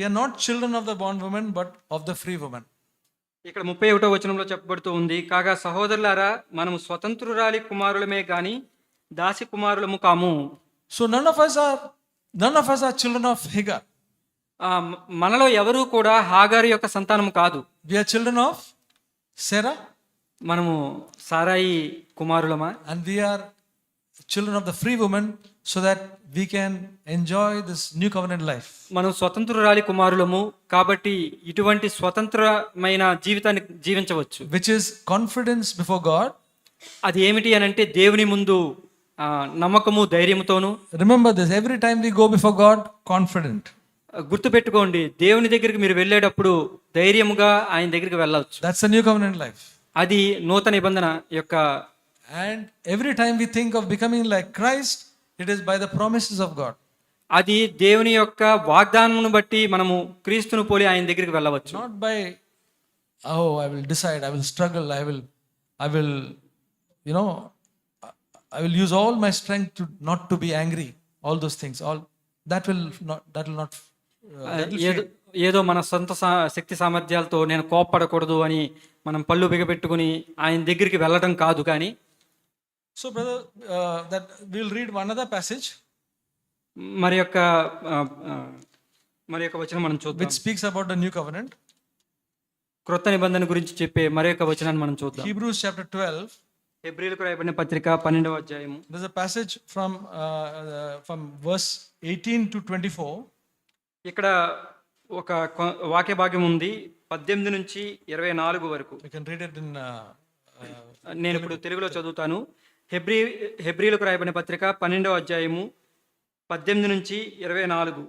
are not children of the bondwoman, but of the free woman." ఇక్కడ 31వ వచనంలో చెప్పబడుతూ ఉంది, కాగా సహోదరులారా మనము స్వతంత్రురాలి కుమారులమే గాని దాసి కుమారులము కాము. So none of us are children of Hagar. మనలో ఎవరు కూడా హాగారు యొక్క సంతానము కాదు. We are children of Sarah, మనము సారాయి కుమారులమా, and we are children of the free woman, so that we can enjoy this new covenant life. మనం స్వతంత్రురాలి కుమారులము కాబట్టి ఇటువంటి స్వతంత్రమైన జీవితాన్ని జీవించవచ్చు. Which is confidence before God. అది ఏమిటి అని అంటే దేవుని ముందు నమ్మకము ధైర్యముతోను. Remember this, every time we go before God, confident. గుర్తుపెట్టుకోండి, దేవుని దగ్గరికి మీరు వెళ్ళేటప్పుడు ధైర్యముగా ఆయన దగ్గరికి వెళ్ళవచ్చు. That's the new covenant life. అది నూతన నిబంధన యొక్క. And every time we think of becoming like Christ, it is by the promises of God. అది దేవుని యొక్క వాగ్దానమును బట్టి మనము క్రీస్తును పోలి ఆయన దగ్గరికి వెళ్ళవచ్చు. Not by, oh, I will decide, I will struggle, I will I will use all my strength to not to be angry. All those things, all that will not ఏదో మన సొంత శక్తి సామర్థ్యాలతో నేను కోప్పడకూడదు అని మనం పళ్ళు బిగపెట్టుకుని ఆయన దగ్గరికి వెళ్ళడం కాదు. కానీ so brother, that we'll read one other passage మరి యొక్క వచనం మనం చూద్దాం, which speaks about the new covenant. క్రొత్త నిబంధన గురించి చెప్పే మరి యొక్క వచనాన్ని మనం చూద్దాం. Hebrews chapter 12. హెబ్రీయులకు రాయబడిన పత్రిక 12వ అధ్యాయము. There's a passage from verse 18 to 24. ఇక్కడ ఒక వాక్య భాగం ఉంది 18 నుంచి 24 వరకు. You can read it in నేను ఇప్పుడు తెలుగులో చదువుతాను. హెబ్రీయులకు రాయబడిన పత్రిక 12వ అధ్యాయము 18 నుంచి 24.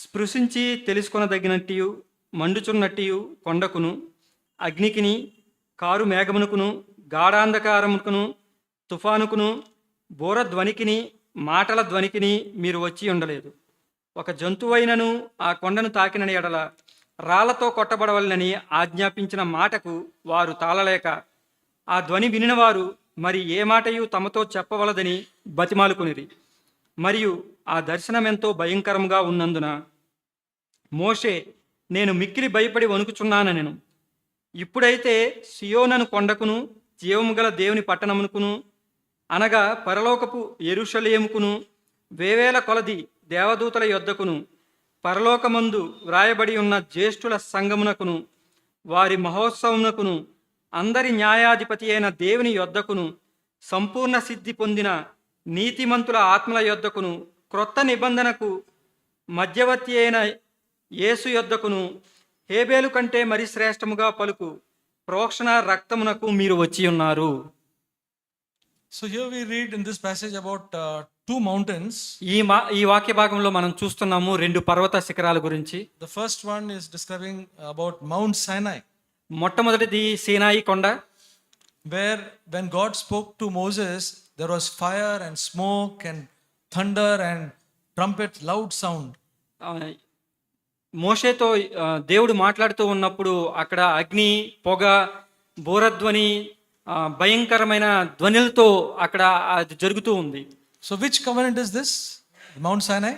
స్పృశించి తెలుసుకొనదగినట్టు మండుచున్నట్టు కొండకును అగ్నికిని కారు మేఘమునకును గాఢాంధకారముకును తుఫానుకును బోరధ్వనికిని మాటల ధ్వనికిని మీరు వచ్చి ఉండలేదు. ఒక జంతువైనను ఆ కొండను తాకినని ఎడల రాళ్లతో కొట్టబడవలనని ఆజ్ఞాపించిన మాటకు వారు తాళలేక ఆ ధ్వని వినినవారు మరి ఏ మాటయు తమతో చెప్పవలదని బతిమాలుకునిరి. మరియు ఆ దర్శనమెంతో భయంకరంగా ఉన్నందున మోషే నేను మిక్కిలి భయపడి వణుకుచున్నానెను. ఇప్పుడైతే సియోనను కొండకును జీవము గల దేవుని పట్టణమునకును అనగా పరలోకపు యెరూషలేముకును వేవేల కొలది దేవదూతల యొద్దకును పరలోకమందు వ్రాయబడి ఉన్న జ్యేష్ఠుల సంగమునకును వారి మహోత్సవమునకును అందరి న్యాయాధిపతి అయిన దేవుని యొద్దకును సంపూర్ణ సిద్ధి పొందిన నీతిమంతుల ఆత్మల యొద్దకును క్రొత్త నిబంధనకు మధ్యవర్తి అయిన యేసు యొద్దకును హేబేలు కంటే మరి శ్రేష్టముగా పలుకు ప్రోక్షణ రక్తమునకు మీరు వచ్చి ఉన్నారు. So here we read in this passage about two mountains. ఈ వాక్య భాగంలో మనం చూస్తున్నాము 2 పర్వత శిఖరాల గురించి. The first one is describing about Mount Sinai. మొట్టమొదటిది సీనాయి కొండ, where when God spoke to Moses, there was fire and smoke and thunder and trumpet, loud sound. మోషేతో దేవుడు మాట్లాడుతూ ఉన్నప్పుడు అక్కడ అగ్ని, పొగ, బోరధ్వని, భయంకరమైన ధ్వనులతో అక్కడ అది జరుగుతూ ఉంది. So which covenant is this? Mount Sinai?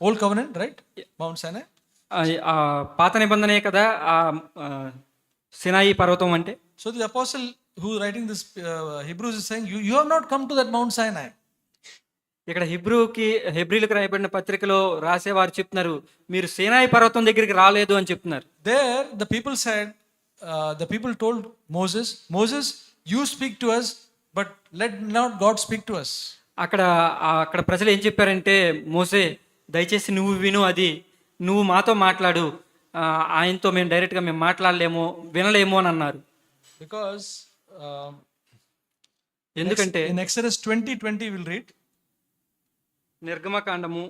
Old covenant, right? Mount Sinai. ఆ పాత నిబంధనే కదా ఆ ఆ, సినాయి పర్వతం అంటే. So the apostle who writing this Hebrews is saying, you have not come to that Mount Sinai. ఇక్కడ హెబ్రీలకు రాయబడిన పత్రికలో రాసేవారు చెప్తున్నారు, మీరు సీనాయి పర్వతం దగ్గరికి రాలేదు అని చెప్తున్నారు. There, the people said, the people told Moses, Moses, you speak to us, but let not God speak to us. అక్కడ ప్రజలు ఏం చెప్పారంటే, మోసే దయచేసి నువ్వు విను, అది నువ్వు మాతో మాట్లాడు, ఆయనతో మేము డైరెక్ట్గా మేము మాట్లాడలేము, వినలేము అని అన్నారు. Because ఎందుకంటే in Exodus 20:20 we'll read. నిర్గమకాండము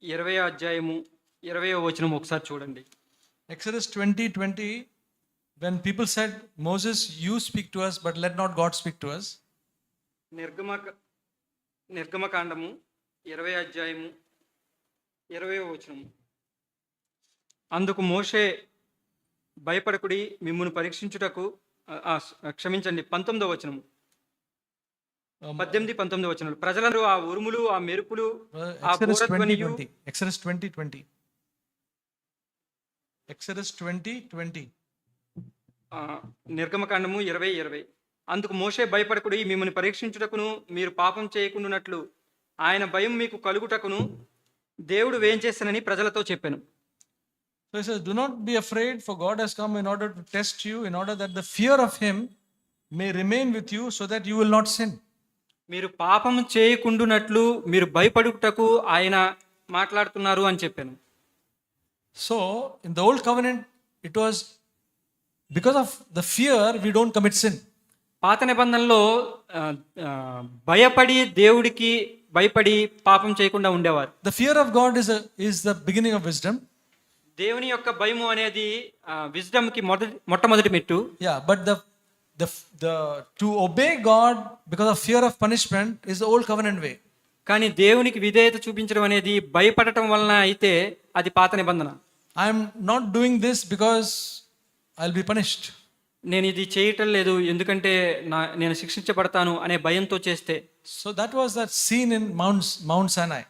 20వ అధ్యాయము 20వ వచనం ఒకసారి చూడండి. Exodus 20:20, when people said, Moses, you speak to us, but let not God speak to us. నిర్గమకాండము 20వ అధ్యాయము 20వ వచనము. అందుకు మోషే, భయపడకుడి, మిమ్మును పరీక్షించుటకు క్షమించండి 19వ వచనము, 18-19 వచనాలు. ప్రజలందరూ ఆ ఉరుములు, ఆ మెరుపులు, ఆ Exodus బూరధ్వనియు, 20:20. Exodus 20:20. Exodus 20:20. నిర్గమకాండము 20:20. అందుకు మోషే, భయపడకుడి, మిమ్మల్ని పరీక్షించుటకును మీరు పాపం చేయకుండానట్లు ఆయన భయం మీకు కలుగుటకును దేవుడు వేం చేస్తానని ప్రజలతో చెప్పాను. So he says, do not be afraid, for God has come in order to test you, in order that the fear of him may remain with you, so that you will not sin. మీరు పాపం చేయకుండానట్లు మీరు భయపడుటకు ఆయన మాట్లాడుతున్నారు అని చెప్పాను. So in the old covenant, it was because of the fear we don't commit sin. పాత నిబంధనలో భయపడి దేవుడికి భయపడి పాపం చేయకుండా ఉండేవారు. The fear of God is the beginning of wisdom. దేవుని యొక్క భయము అనేది విజ్డమ్ కి మొట్టమొదటి మెట్టు. Yeah, but the to obey God because of fear of punishment is the old covenant way. కానీ దేవునికి విధేయత చూపించడం అనేది భయపడటం వలన అయితే అది పాత నిబంధన. I am not doing this because I'll be punished. నేను ఇది చేయటం లేదు ఎందుకంటే నేను శిక్షించబడతాను అనే భయంతో చేస్తే. So that was that scene in Mount Sinai.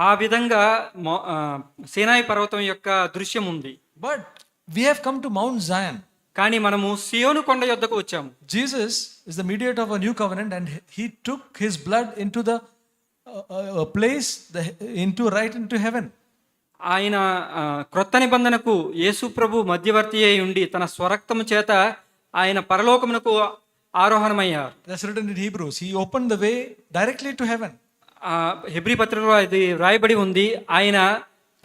ఆ విధంగా సీనాయి పర్వతం యొక్క దృశ్యం ఉంది. But we have come to Mount Zion. కానీ మనము సియోను కొండ యొద్దకు వచ్చాము. Jesus is the mediator of a new covenant, and he took his blood into the place, right into heaven. ఆయన క్రొత్త నిబంధనకు యేసు ప్రభు మధ్యవర్తి అయి ఉండి తన స్వరక్తము చేత ఆయన పరలోకమునకు ఆరోహణమయ్యారు. That's written in Hebrews. He opened the way directly to heaven. Hebrew పత్రికలో ఇది రాయబడి ఉంది, ఆయన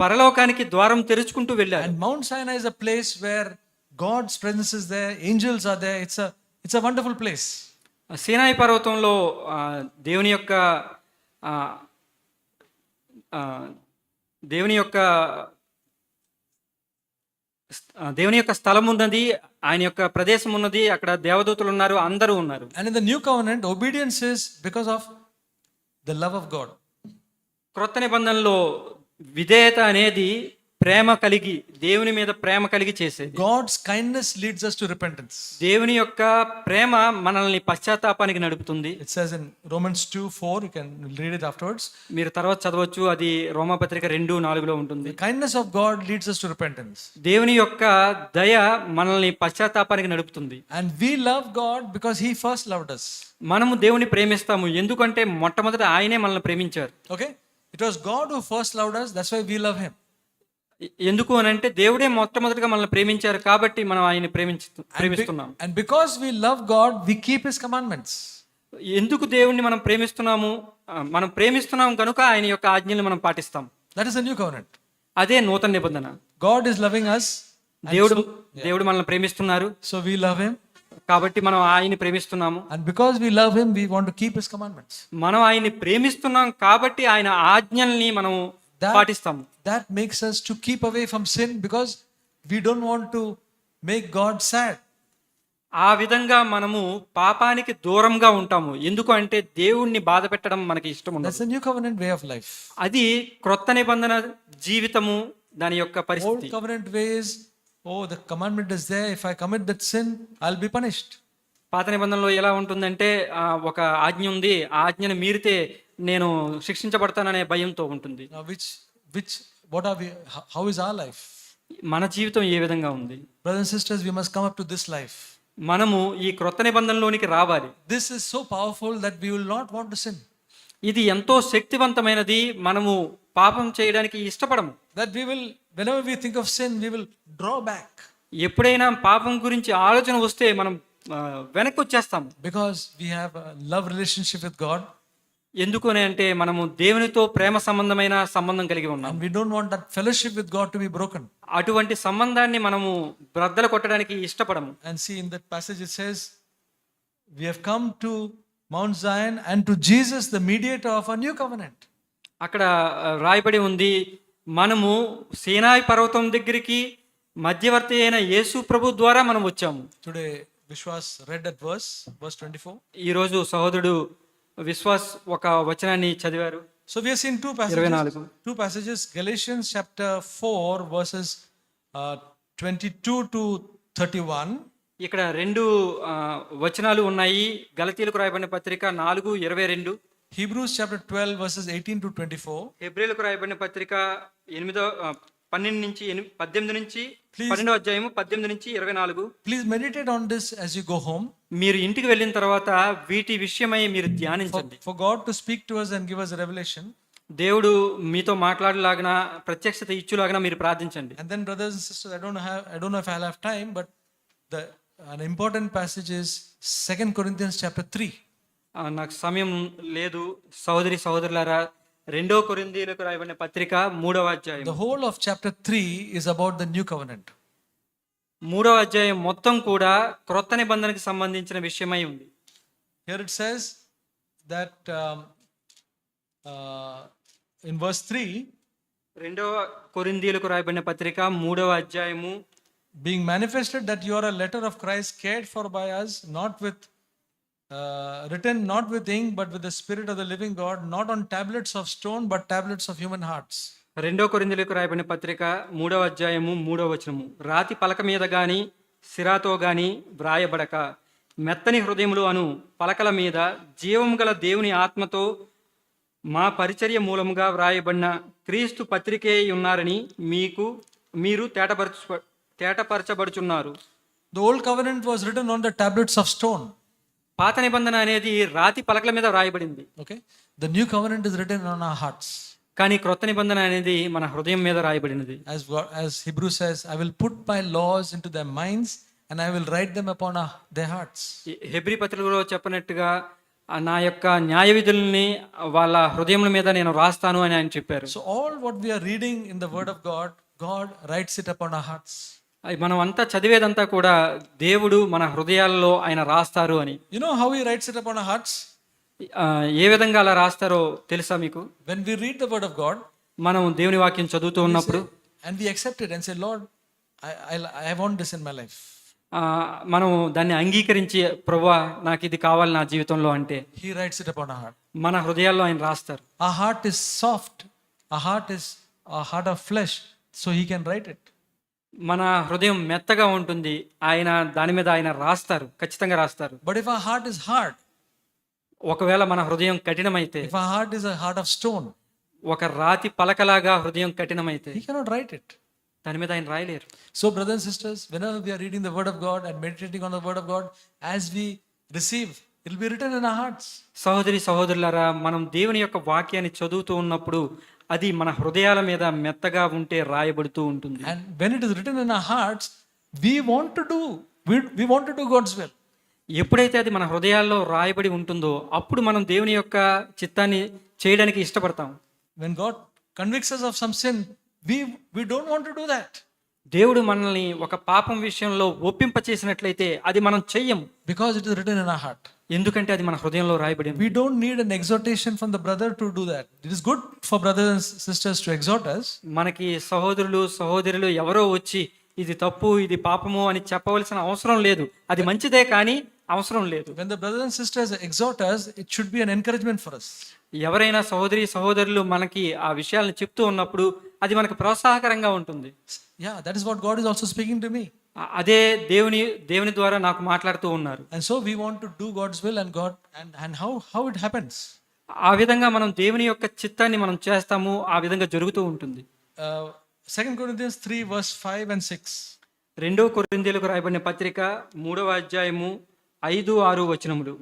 పరలోకానికి ద్వారం తెరుచుకుంటూ వెళ్ళారు. And Mount Sinai is a place where God's presence is there, angels are there. It's a wonderful place. సీనాయి పర్వతంలో దేవుని యొక్క దేవుని యొక్క స్థలం ఉన్నది, ఆయన యొక్క ప్రదేశం ఉన్నది, అక్కడ దేవదూతలు ఉన్నారు, అందరూ ఉన్నారు. And in the new covenant, obedience is because of the love of God. క్రొత్త నిబంధనలో విధేయత అనేది ప్రేమ కలిగి, దేవుని మీద ప్రేమ కలిగి చేసేది. God's kindness leads us to repentance. దేవుని యొక్క ప్రేమ మనల్ని పశ్చాత్తాపానికి నడుపుతుంది. It says in Romans 2:4, you can read it afterwards. మీరు తర్వాత చదవచ్చు, అది రోమాపత్రిక 2:4లో ఉంటుంది. The kindness of God leads us to repentance. దేవుని యొక్క దయ మనల్ని పశ్చాత్తాపానికి నడుపుతుంది. And we love God because he first loved us. మనము దేవుని ప్రేమిస్తాము ఎందుకంటే మొట్టమొదట ఆయనే మనల్ని ప్రేమించారు. Okay? It was God who first loved us, that's why we love him. ఎందుకు అని అంటే దేవుడే మొట్టమొదటిగా మనల్ని ప్రేమించారు కాబట్టి మనం ఆయన ప్రేమిస్తున్నాం. And because we love God, we keep his commandments. ఎందుకు దేవుణ్ణి మనం ప్రేమిస్తున్నాం కనుక ఆయన యొక్క ఆజ్ఞల్ని మనం పాటిస్తాం. That is a new covenant. అదే నూతన నిబంధన. God is loving us. దేవుడు మనల్ని ప్రేమిస్తున్నారు, so we love him. కాబట్టి మనం ఆయన్ని ప్రేమిస్తున్నాము. And because we love him, we want to keep his commandments. మనం ఆయన్ని ప్రేమిస్తున్నాం కాబట్టి ఆయన ఆజ్ఞల్ని మనం పాటిస్తాము. That makes us to keep away from sin because we don't want to make God sad. ఆ విధంగా మనము పాపానికి దూరంగా ఉంటాము. ఎందుకు అంటే దేవుణ్ణి బాధ పెట్టడం మనకి ఇష్టం ఉండదు. That's a new covenant way of life. అది క్రొత్త నిబంధన జీవితము, దాని యొక్క పరిస్థితి. Old covenant ways, the commandment is there, if I commit that sin I'll be punished. పాత నిబంధనలో ఎలా ఉంటుందంటే ఒక ఆజ్ఞ ఉంది, ఆ ఆజ్ఞను మీరితే నేను శిక్షించబడతాననే భయంతో ఉంటుంది. Now which what are we, how is our life? మన జీవితం ఏ విధంగా ఉంది? Brothers and sisters, we must come up to this life. మనము ఈ క్రొత్త నిబంధనలోనికి రావాలి. This is so powerful that we will not want to sin. ఇది ఎంతో శక్తివంతమైనది. మనము పాపం చేయడానికి ఇష్టపడము. That we will, whenever we think of sin, we will draw back. ఎప్పుడైనా పాపం గురించి ఆలోచన వస్తే మనం వెనక్కి వచ్చేస్తాము. Because we have a love relationship with God. ఎందుకని అంటే మనము దేవునితో ప్రేమ సంబంధమైన సంబంధం కలిగి ఉన్నాం. And we don't want that fellowship with God to be broken. అటువంటి సంబంధాన్ని మనము బ్రద్దలు కొట్టడానికి ఇష్టపడము. And see, in that passage it says, we have come to Mount Zion and to Jesus, the mediator of a new covenant. అక్కడ రాయబడి ఉంది, మనము సీనాయి పర్వతం దగ్గరికి మధ్యవర్తి అయిన యేసు ప్రభు ద్వారా మనం వచ్చాము. Today, Vishwas read that verse 24. ఈరోజు సహోదరుడు విశ్వాస్ ఒక వచనాన్ని చదివారు. So we have seen two passages. Galatians chapter 4 verses 22 to 31. ఇక్కడ రెండు వచనాలు ఉన్నాయి. గలతీయులకు రాయబడిన పత్రిక 4:22. Hebrews chapter 12 verses 18 to 24. హెబ్రీయులకు రాయబడిన పత్రిక 18 నుంచి 12వ అధ్యాయము 18 నుంచి 24. Please meditate on this as you go home. మీరు ఇంటికి వెళ్ళిన తర్వాత వీటి విషయమై మీరు ధ్యానించండి. For God to speak to us and give us a revelation. దేవుడు మీతో మాట్లాడలాగిన ప్రత్యక్షత ఇచ్చులాగిన మీరు ప్రార్థించండి. And then brothers and sisters, I don't know if I'll have time, but an important passage is 2 Corinthians chapter 3. నాకు సమయం లేదు. సహోదరులారా, 2 కొరింథీయులకు రాయబడిన పత్రిక 3వ అధ్యాయం. The whole of chapter 3 is about the new covenant. 3వ అధ్యాయం మొత్తం కూడా క్రొత్త నిబంధనకి సంబంధించిన విషయమై ఉంది. Here it says that in verse 3, 2 కొరింథీయులకు రాయబడిన పత్రిక 3వ అధ్యాయము, being manifested that you are a letter of Christ, cared for by us, not with written not with ink but with the Spirit of the living God, not on tablets of stone but tablets of human hearts. 2 కొరింథీయులకు రాయబడిన పత్రిక 3వ అధ్యాయము 3వ వచనము, రాతి పలక మీద గాని సిరాతో గాని వ్రాయబడక మెత్తని హృదయములు అను పలకల మీద జీవము గల దేవుని ఆత్మతో మా పరిచర్య మూలముగా వ్రాయబడిన క్రీస్తు పత్రికే ఉన్నారని మీరు తేటపరచబడుచున్నారు. The old covenant was written on the tablets of stone. పాత నిబంధన అనేది రాతి పలకల మీద రాయబడింది. Okay, the new covenant is written on our hearts. కానీ క్రొత్త నిబంధన అనేది మన హృదయం మీద రాయబడినది. As Hebrews says, I will put my laws into their minds and I will write them upon their hearts. Hebrew పత్రికలో చెప్పినట్టుగా నా యొక్క న్యాయ విధుల్ని వాళ్ళ హృదయముల మీద నేను రాస్తాను అని ఆయన చెప్పారు. So all what we are reading in the word of God, God writes it upon our hearts. మనం అంతా చదివేదంతా కూడా దేవుడు మన హృదయాల్లో ఆయన రాస్తారు అని. You know how he writes it upon our hearts? ఏ విధంగా అలా రాస్తారో తెలుసా మీకు? When we read the word of God, మనం దేవుని వాక్యం చదువుతూ ఉన్నప్పుడు and we accept it and say, Lord, I want this in my life. మనం దాన్ని అంగీకరించి, ప్రభువా నాకు ఇది కావాలి నా జీవితంలో అంటే He writes it upon our heart. మన హృదయాల్లో ఆయన రాస్తారు. Our heart is soft. Our heart is a heart of flesh, so he can write it. మన హృదయం మెత్తగా ఉంటుంది, ఆయన దాని మీద ఆయన రాస్తారు, ఖచ్చితంగా రాస్తారు. But if our heart is hard, ఒకవేళ మన హృదయం కఠినమైతే, if our heart is a heart of stone, ఒక రాతి పలకలాగా హృదయం కఠినమైతే he cannot write it. దాని మీద ఆయన రాయలేరు. So brothers and sisters, whenever we are reading the word of God and meditating on the word of God, as we receive, it will be written in our hearts. సహోదరులారా, మనం దేవుని యొక్క వాక్యాన్ని చదువుతూ ఉన్నప్పుడు అది మన హృదయాల మీద మెత్తగా ఉంటే రాయబడుతూ ఉంటుంది. And when it is written in our hearts, we want to do God's will. ఎప్పుడైతే అది మన హృదయాల్లో రాయబడి ఉంటుందో అప్పుడు మనం దేవుని యొక్క చిత్తాన్ని చేయడానికి ఇష్టపడతాం. When God convicts us of some sin, we don't want to do that. దేవుడు మనల్ని ఒక పాపం విషయంలో ఒప్పింప చేసినట్లయితే అది మనం చెయ్యము. Because it is written in our heart. ఎందుకంటే అది మన హృదయంలో రాయబడింది. We don't need an exhortation from the brother to do that. It is good for brothers and sisters to exhort us. మనకి సహోదరులు ఎవరో వచ్చి ఇది తప్పు, ఇది పాపము అని చెప్పవలసిన అవసరం లేదు. అది మంచిదే కానీ అవసరం లేదు. When the brothers and sisters exhort us, it should be an encouragement for us. ఎవరైనా సహోదరులు మనకి ఆ విషయాలను చెప్తూ ఉన్నప్పుడు అది మనకు ప్రోత్సాహకరంగా ఉంటుంది. Yeah, that is what God is also speaking to me. అదే దేవుని ద్వారా నాకు మాట్లాడుతూ ఉన్నారు. And so we want to do God's will and how it happens. ఆ విధంగా మనం దేవుని యొక్క చిత్తాన్ని మనం చేస్తాము, ఆ విధంగా జరుగుతూ ఉంటుంది. 2 Corinthians 3 verse 5 and 6. 2 కొరింథీయులకు రాయబడిన పత్రిక 3వ అధ్యాయము 5-6 వచనములు.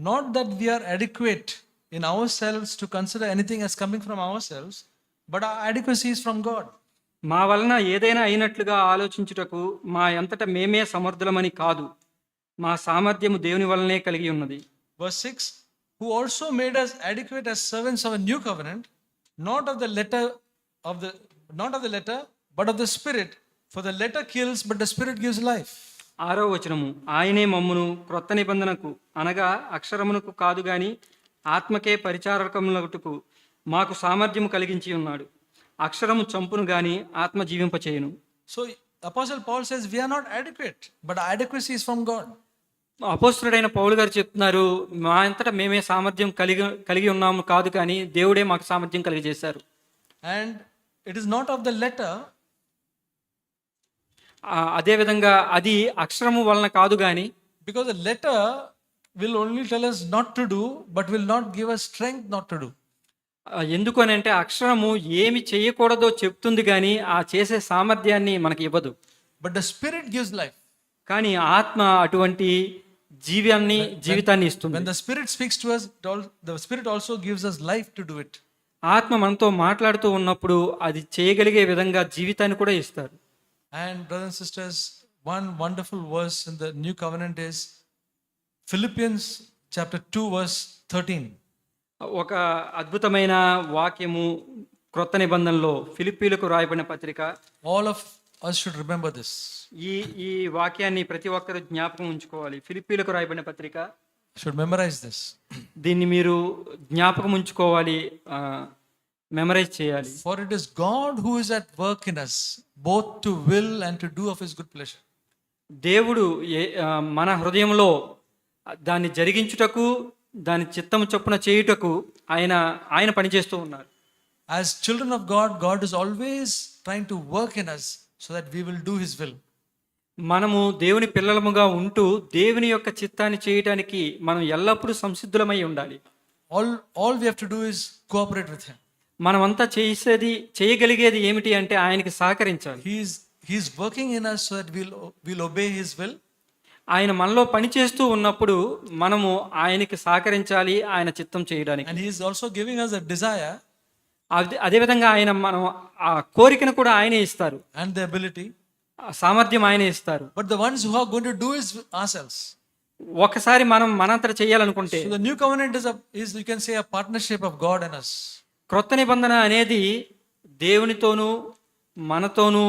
Not that we are adequate in ourselves to consider anything as coming from ourselves, but our adequacy is from God. మా వలన ఏదైనా అయినట్లుగా ఆలోచించుటకు మా అంతట మేమే సమర్థులమని కాదు, మా సామర్థ్యము దేవుని వలనే కలిగి ఉన్నది. Verse 6, who also made us adequate as servants of a new covenant, not of the letter, but of the Spirit. For the letter kills, but the Spirit gives life. 6వ వచనము, ఆయనే మమ్మును క్రొత్త నిబంధనకు అనగా అక్షరమునకు కాదు గాని ఆత్మకే పరిచారకములగుటకు మాకు సామర్థ్యము కలిగించి ఉన్నాడు. అక్షరము చంపును గాని ఆత్మ జీవింపచేయును. So Apostle Paul says we are not adequate, but our adequacy is from God. అపోస్తలుడైన పౌలు గారు చెప్తున్నారు, మా అంతటా మేమే సామర్థ్యం కలిగి ఉన్నాము కాదు కానీ దేవుడే మాకు సామర్థ్యం కలిగజేశారు. And it is not of the letter, అదేవిధంగా అది అక్షరము వలన కాదు కానీ, because the letter will only tell us not to do, but will not give us strength not to do. ఎందుకు అని అంటే అక్షరము ఏమి చేయకూడదో చెప్తుంది కానీ ఆ చేసే సామర్థ్యాన్ని మనకి ఇవ్వదు. But the Spirit gives life. కానీ ఆత్మ అటువంటి జీవితాన్ని ఇస్తుంది. When the Spirit speaks to us, the Spirit also gives us life to do it. ఆత్మ మనతో మాట్లాడుతూ ఉన్నప్పుడు అది చేయగలిగే విధంగా జీవితాన్ని కూడా ఇస్తారు. And brothers and sisters, one wonderful verse in the new covenant is Philippians chapter 2 verse 13. ఒక అద్భుతమైన వాక్యము క్రొత్త నిబంధనలో ఫిలిప్పీలకు రాయబడిన పత్రిక. All of us should remember this. ఈ వాక్యాన్ని ప్రతి ఒక్కరు జ్ఞాపకం ఉంచుకోవాలి. ఫిలిప్పీలకు రాయబడిన పత్రిక, should memorize this. దీన్ని మీరు జ్ఞాపకం ఉంచుకోవాలి, మెమరైజ్ చేయాలి. For it is God who is at work in us, both to will and to do of his good pleasure. దేవుడు మన హృదయంలో దాన్ని జరిగించుటకు, దాని చిత్తము చొప్పున చేయుటకు ఆయన పనిచేస్తూ ఉన్నారు. As children of God, God is always trying to work in us so that we will do his will. మనము దేవుని పిల్లలముగా ఉంటూ దేవుని యొక్క చిత్తాన్ని చేయటానికి మనం ఎల్లప్పుడూ సంసిద్ధులమై ఉండాలి. All we have to do is cooperate with him. మనమంతా చేయగలిగేది ఏమిటి అంటే ఆయనకి సహకరించాలి. He is working in us so that we'll obey his will. ఆయన మనలో పని చేస్తూ ఉన్నప్పుడు మనము ఆయనకి సహకరించాలి, ఆయన చిత్తం చేయడానికి. And he is also giving us a desire, అదేవిధంగా ఆయన మనం ఆ కోరికను కూడా ఆయనే ఇస్తారు, and the ability, సామర్థ్యం ఆయనే ఇస్తారు. but the ones who are going to do is ourselves. ఒకసారి మనం మనంతట చేయాలనుకుంటే, so the new covenant is you can say a partnership of God and us. క్రొత్త నిబంధన అనేది దేవునితోనూ మనతోనూ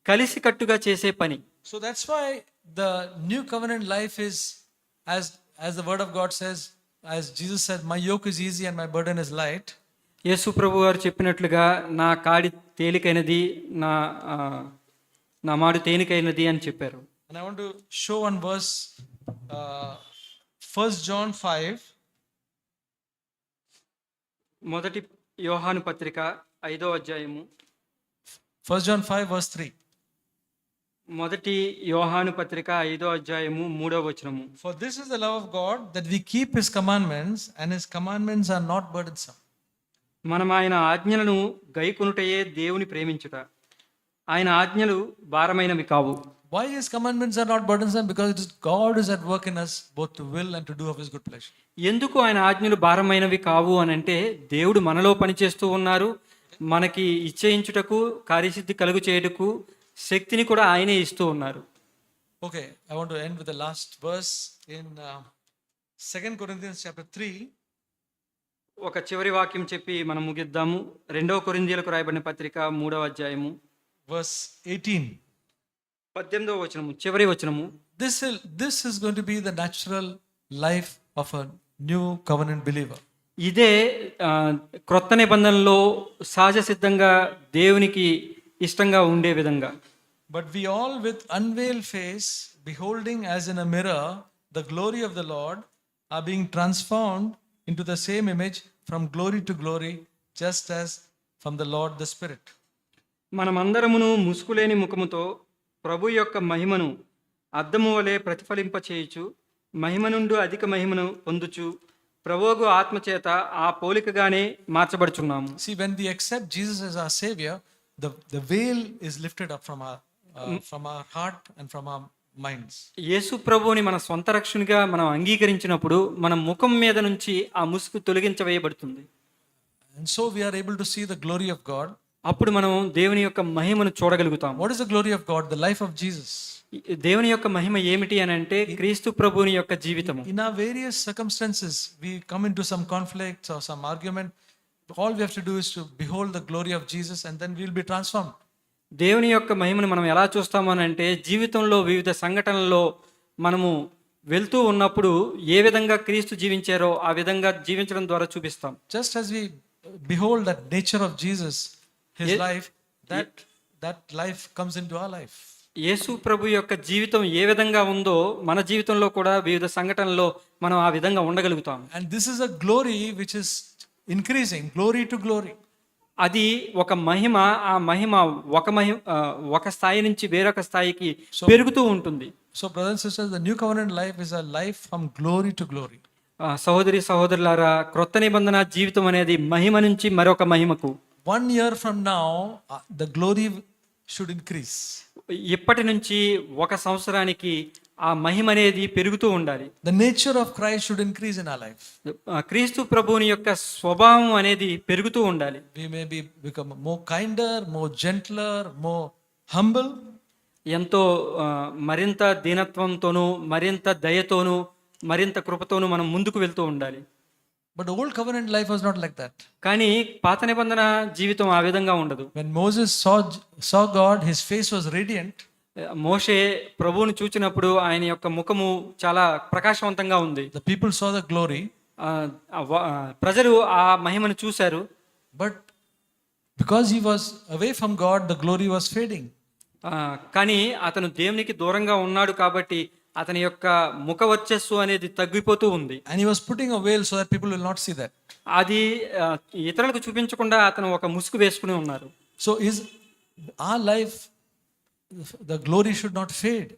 కలిసికట్టుగా చేసే పని. So that's why the new covenant life is, as the word of God says, as Jesus said, my yoke is easy and my burden is light. యేసు ప్రభు గారు చెప్పినట్లుగా నా కాడి తేలికైనది, నా మాడు తేలికైనది అని చెప్పారు. And I want to show one verse, 1 John 5. మొదటి యోహాను పత్రిక 5వ అధ్యాయము. 1 John 5 verse 3. మొదటి యోహాను పత్రిక 5వ అధ్యాయము 3వ వచనము. For this is the love of God, that we keep his commandments, and his commandments are not burdensome. మనం ఆయన ఆజ్ఞలను గైకొనుటయే దేవుని ప్రేమించుట. ఆయన ఆజ్ఞలు భారమైనవి కావు. Why his commandments are not burdensome? Because it is God is at work in us, both to will and to do of his good pleasure. ఎందుకు ఆయన ఆజ్ఞలు భారమైనవి కావు అని అంటే, దేవుడు మనలో పనిచేస్తూ ఉన్నారు, మనకి ఇచ్చేయించుటకు, కార్యసిద్ధి కలుగు చేయుటకు శక్తిని కూడా ఆయనే ఇస్తూ ఉన్నారు. Okay, I want to end with the last verse in 2 Corinthians chapter 3. ఒక చివరి వాక్యం చెప్పి మనం ముగిద్దాము. 2వ కొరింథీయులకు రాయబడిన పత్రిక 3వ అధ్యాయము verse 18. 18వ వచనము, చివరి వచనము. This is going to be the natural life of a new covenant believer. ఇదే క్రొత్త నిబంధనలో సహజ సిద్ధంగా దేవునికి ఇష్టంగా ఉండే విధంగా. But we all with unveiled face, beholding as in a mirror the glory of the Lord, are being transformed into the same image from glory to glory, just as from the Lord the Spirit. మనమందరమును ముసుకులేని ముఖముతో ప్రభు యొక్క మహిమను అద్దము వలె ప్రతిఫలింపచేయుచు, మహిమ నుండి అధిక మహిమను పొందుచు, ప్రభువు ఆత్మచేత ఆ పోలికగానే మార్చబడుచున్నాము. See, when we accept Jesus as our Savior, the veil is lifted up from our heart and from our minds. యేసు ప్రభువుని మన సొంత రక్షణగా మనం అంగీకరించినప్పుడు మన ముఖం మీద నుంచి ఆ ముసుగు తొలగించవేయబడుతుంది. And so we are able to see the glory of God. అప్పుడు మనం దేవుని యొక్క మహిమను చూడగలుగుతాం. What is the glory of God? The life of Jesus. దేవుని యొక్క మహిమ ఏమిటి అని అంటే క్రీస్తు ప్రభువుని యొక్క జీవితము. In our various circumstances, we come into some conflicts or some argument. All we have to do is to behold the glory of Jesus, and then we will be transformed. దేవుని యొక్క మహిమను మనం ఎలా చూస్తాము అని అంటే జీవితంలో వివిధ సంఘటనల్లో మనము వెళ్తూ ఉన్నప్పుడు ఏ విధంగా క్రీస్తు జీవించారో ఆ విధంగా జీవించడం ద్వారా చూపిస్తాం. Just as we behold that nature of Jesus, his life, that life comes into our life. యేసు ప్రభు యొక్క జీవితం ఏ విధంగా ఉందో మన జీవితంలో కూడా వివిధ సంఘటనల్లో మనం ఆ విధంగా ఉండగలుగుతాం. And this is a glory which is increasing, glory to glory. అది ఒక మహిమ, ఆ మహిమ ఒక స్థాయి నుంచి వేరొక స్థాయికి పెరుగుతూ ఉంటుంది. So brothers and sisters, the new covenant life is a life from glory to glory. సహోదరి సహోదరులారా, క్రొత్త నిబంధన జీవితం అనేది మహిమ నుంచి మరొక మహిమకు. 1 year from now, the glory should increase. ఇప్పటి నుంచి ఒక సంవత్సరానికి ఆ మహిమ అనేది పెరుగుతూ ఉండాలి. The nature of Christ should increase in our life. క్రీస్తు ప్రభువుని యొక్క స్వభావం అనేది పెరుగుతూ ఉండాలి. We may become more kinder, more gentler, more humble. ఎంతో మరింత దీనత్వంతోనూ మరింత దయతోనూ మరింత కృపతోనూ మనం ముందుకు వెళ్తూ ఉండాలి. But the old covenant life was not like that. కానీ పాత నిబంధన జీవితం ఆ విధంగా ఉండదు. When Moses saw God, his face was radiant. మోషే ప్రభువుని చూచినప్పుడు ఆయన యొక్క ముఖము చాలా ప్రకాశవంతంగా ఉంది. The people saw the glory. ప్రజలు ఆ మహిమను చూశారు. But because he was away from God, the glory was fading. కానీ అతను దేవునికి దూరంగా ఉన్నాడు కాబట్టి అతని యొక్క ముఖ వర్చస్సు అనేది తగ్గిపోతూ ఉంది. And he was putting a veil so that people will not see that. అది ఇతరులకు చూపించకుండా అతను ఒక ముసుగు వేసుకుని ఉన్నారు. So is our life, the glory should not fade.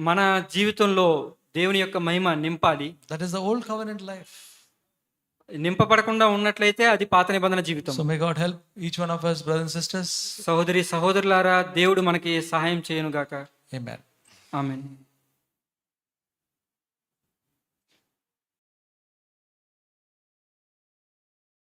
మన జీవితంలో దేవుని యొక్క మహిమ నింపాలి. That is the old covenant life. నింపబడకుండా ఉన్నట్లయితే అది పాత నిబంధన జీవితం. So may God help each one of us, brothers and sisters. సహోదరి సహోదరులారా, దేవుడు మనకి సహాయం చేయను గాక. Amen. ఆమేన్.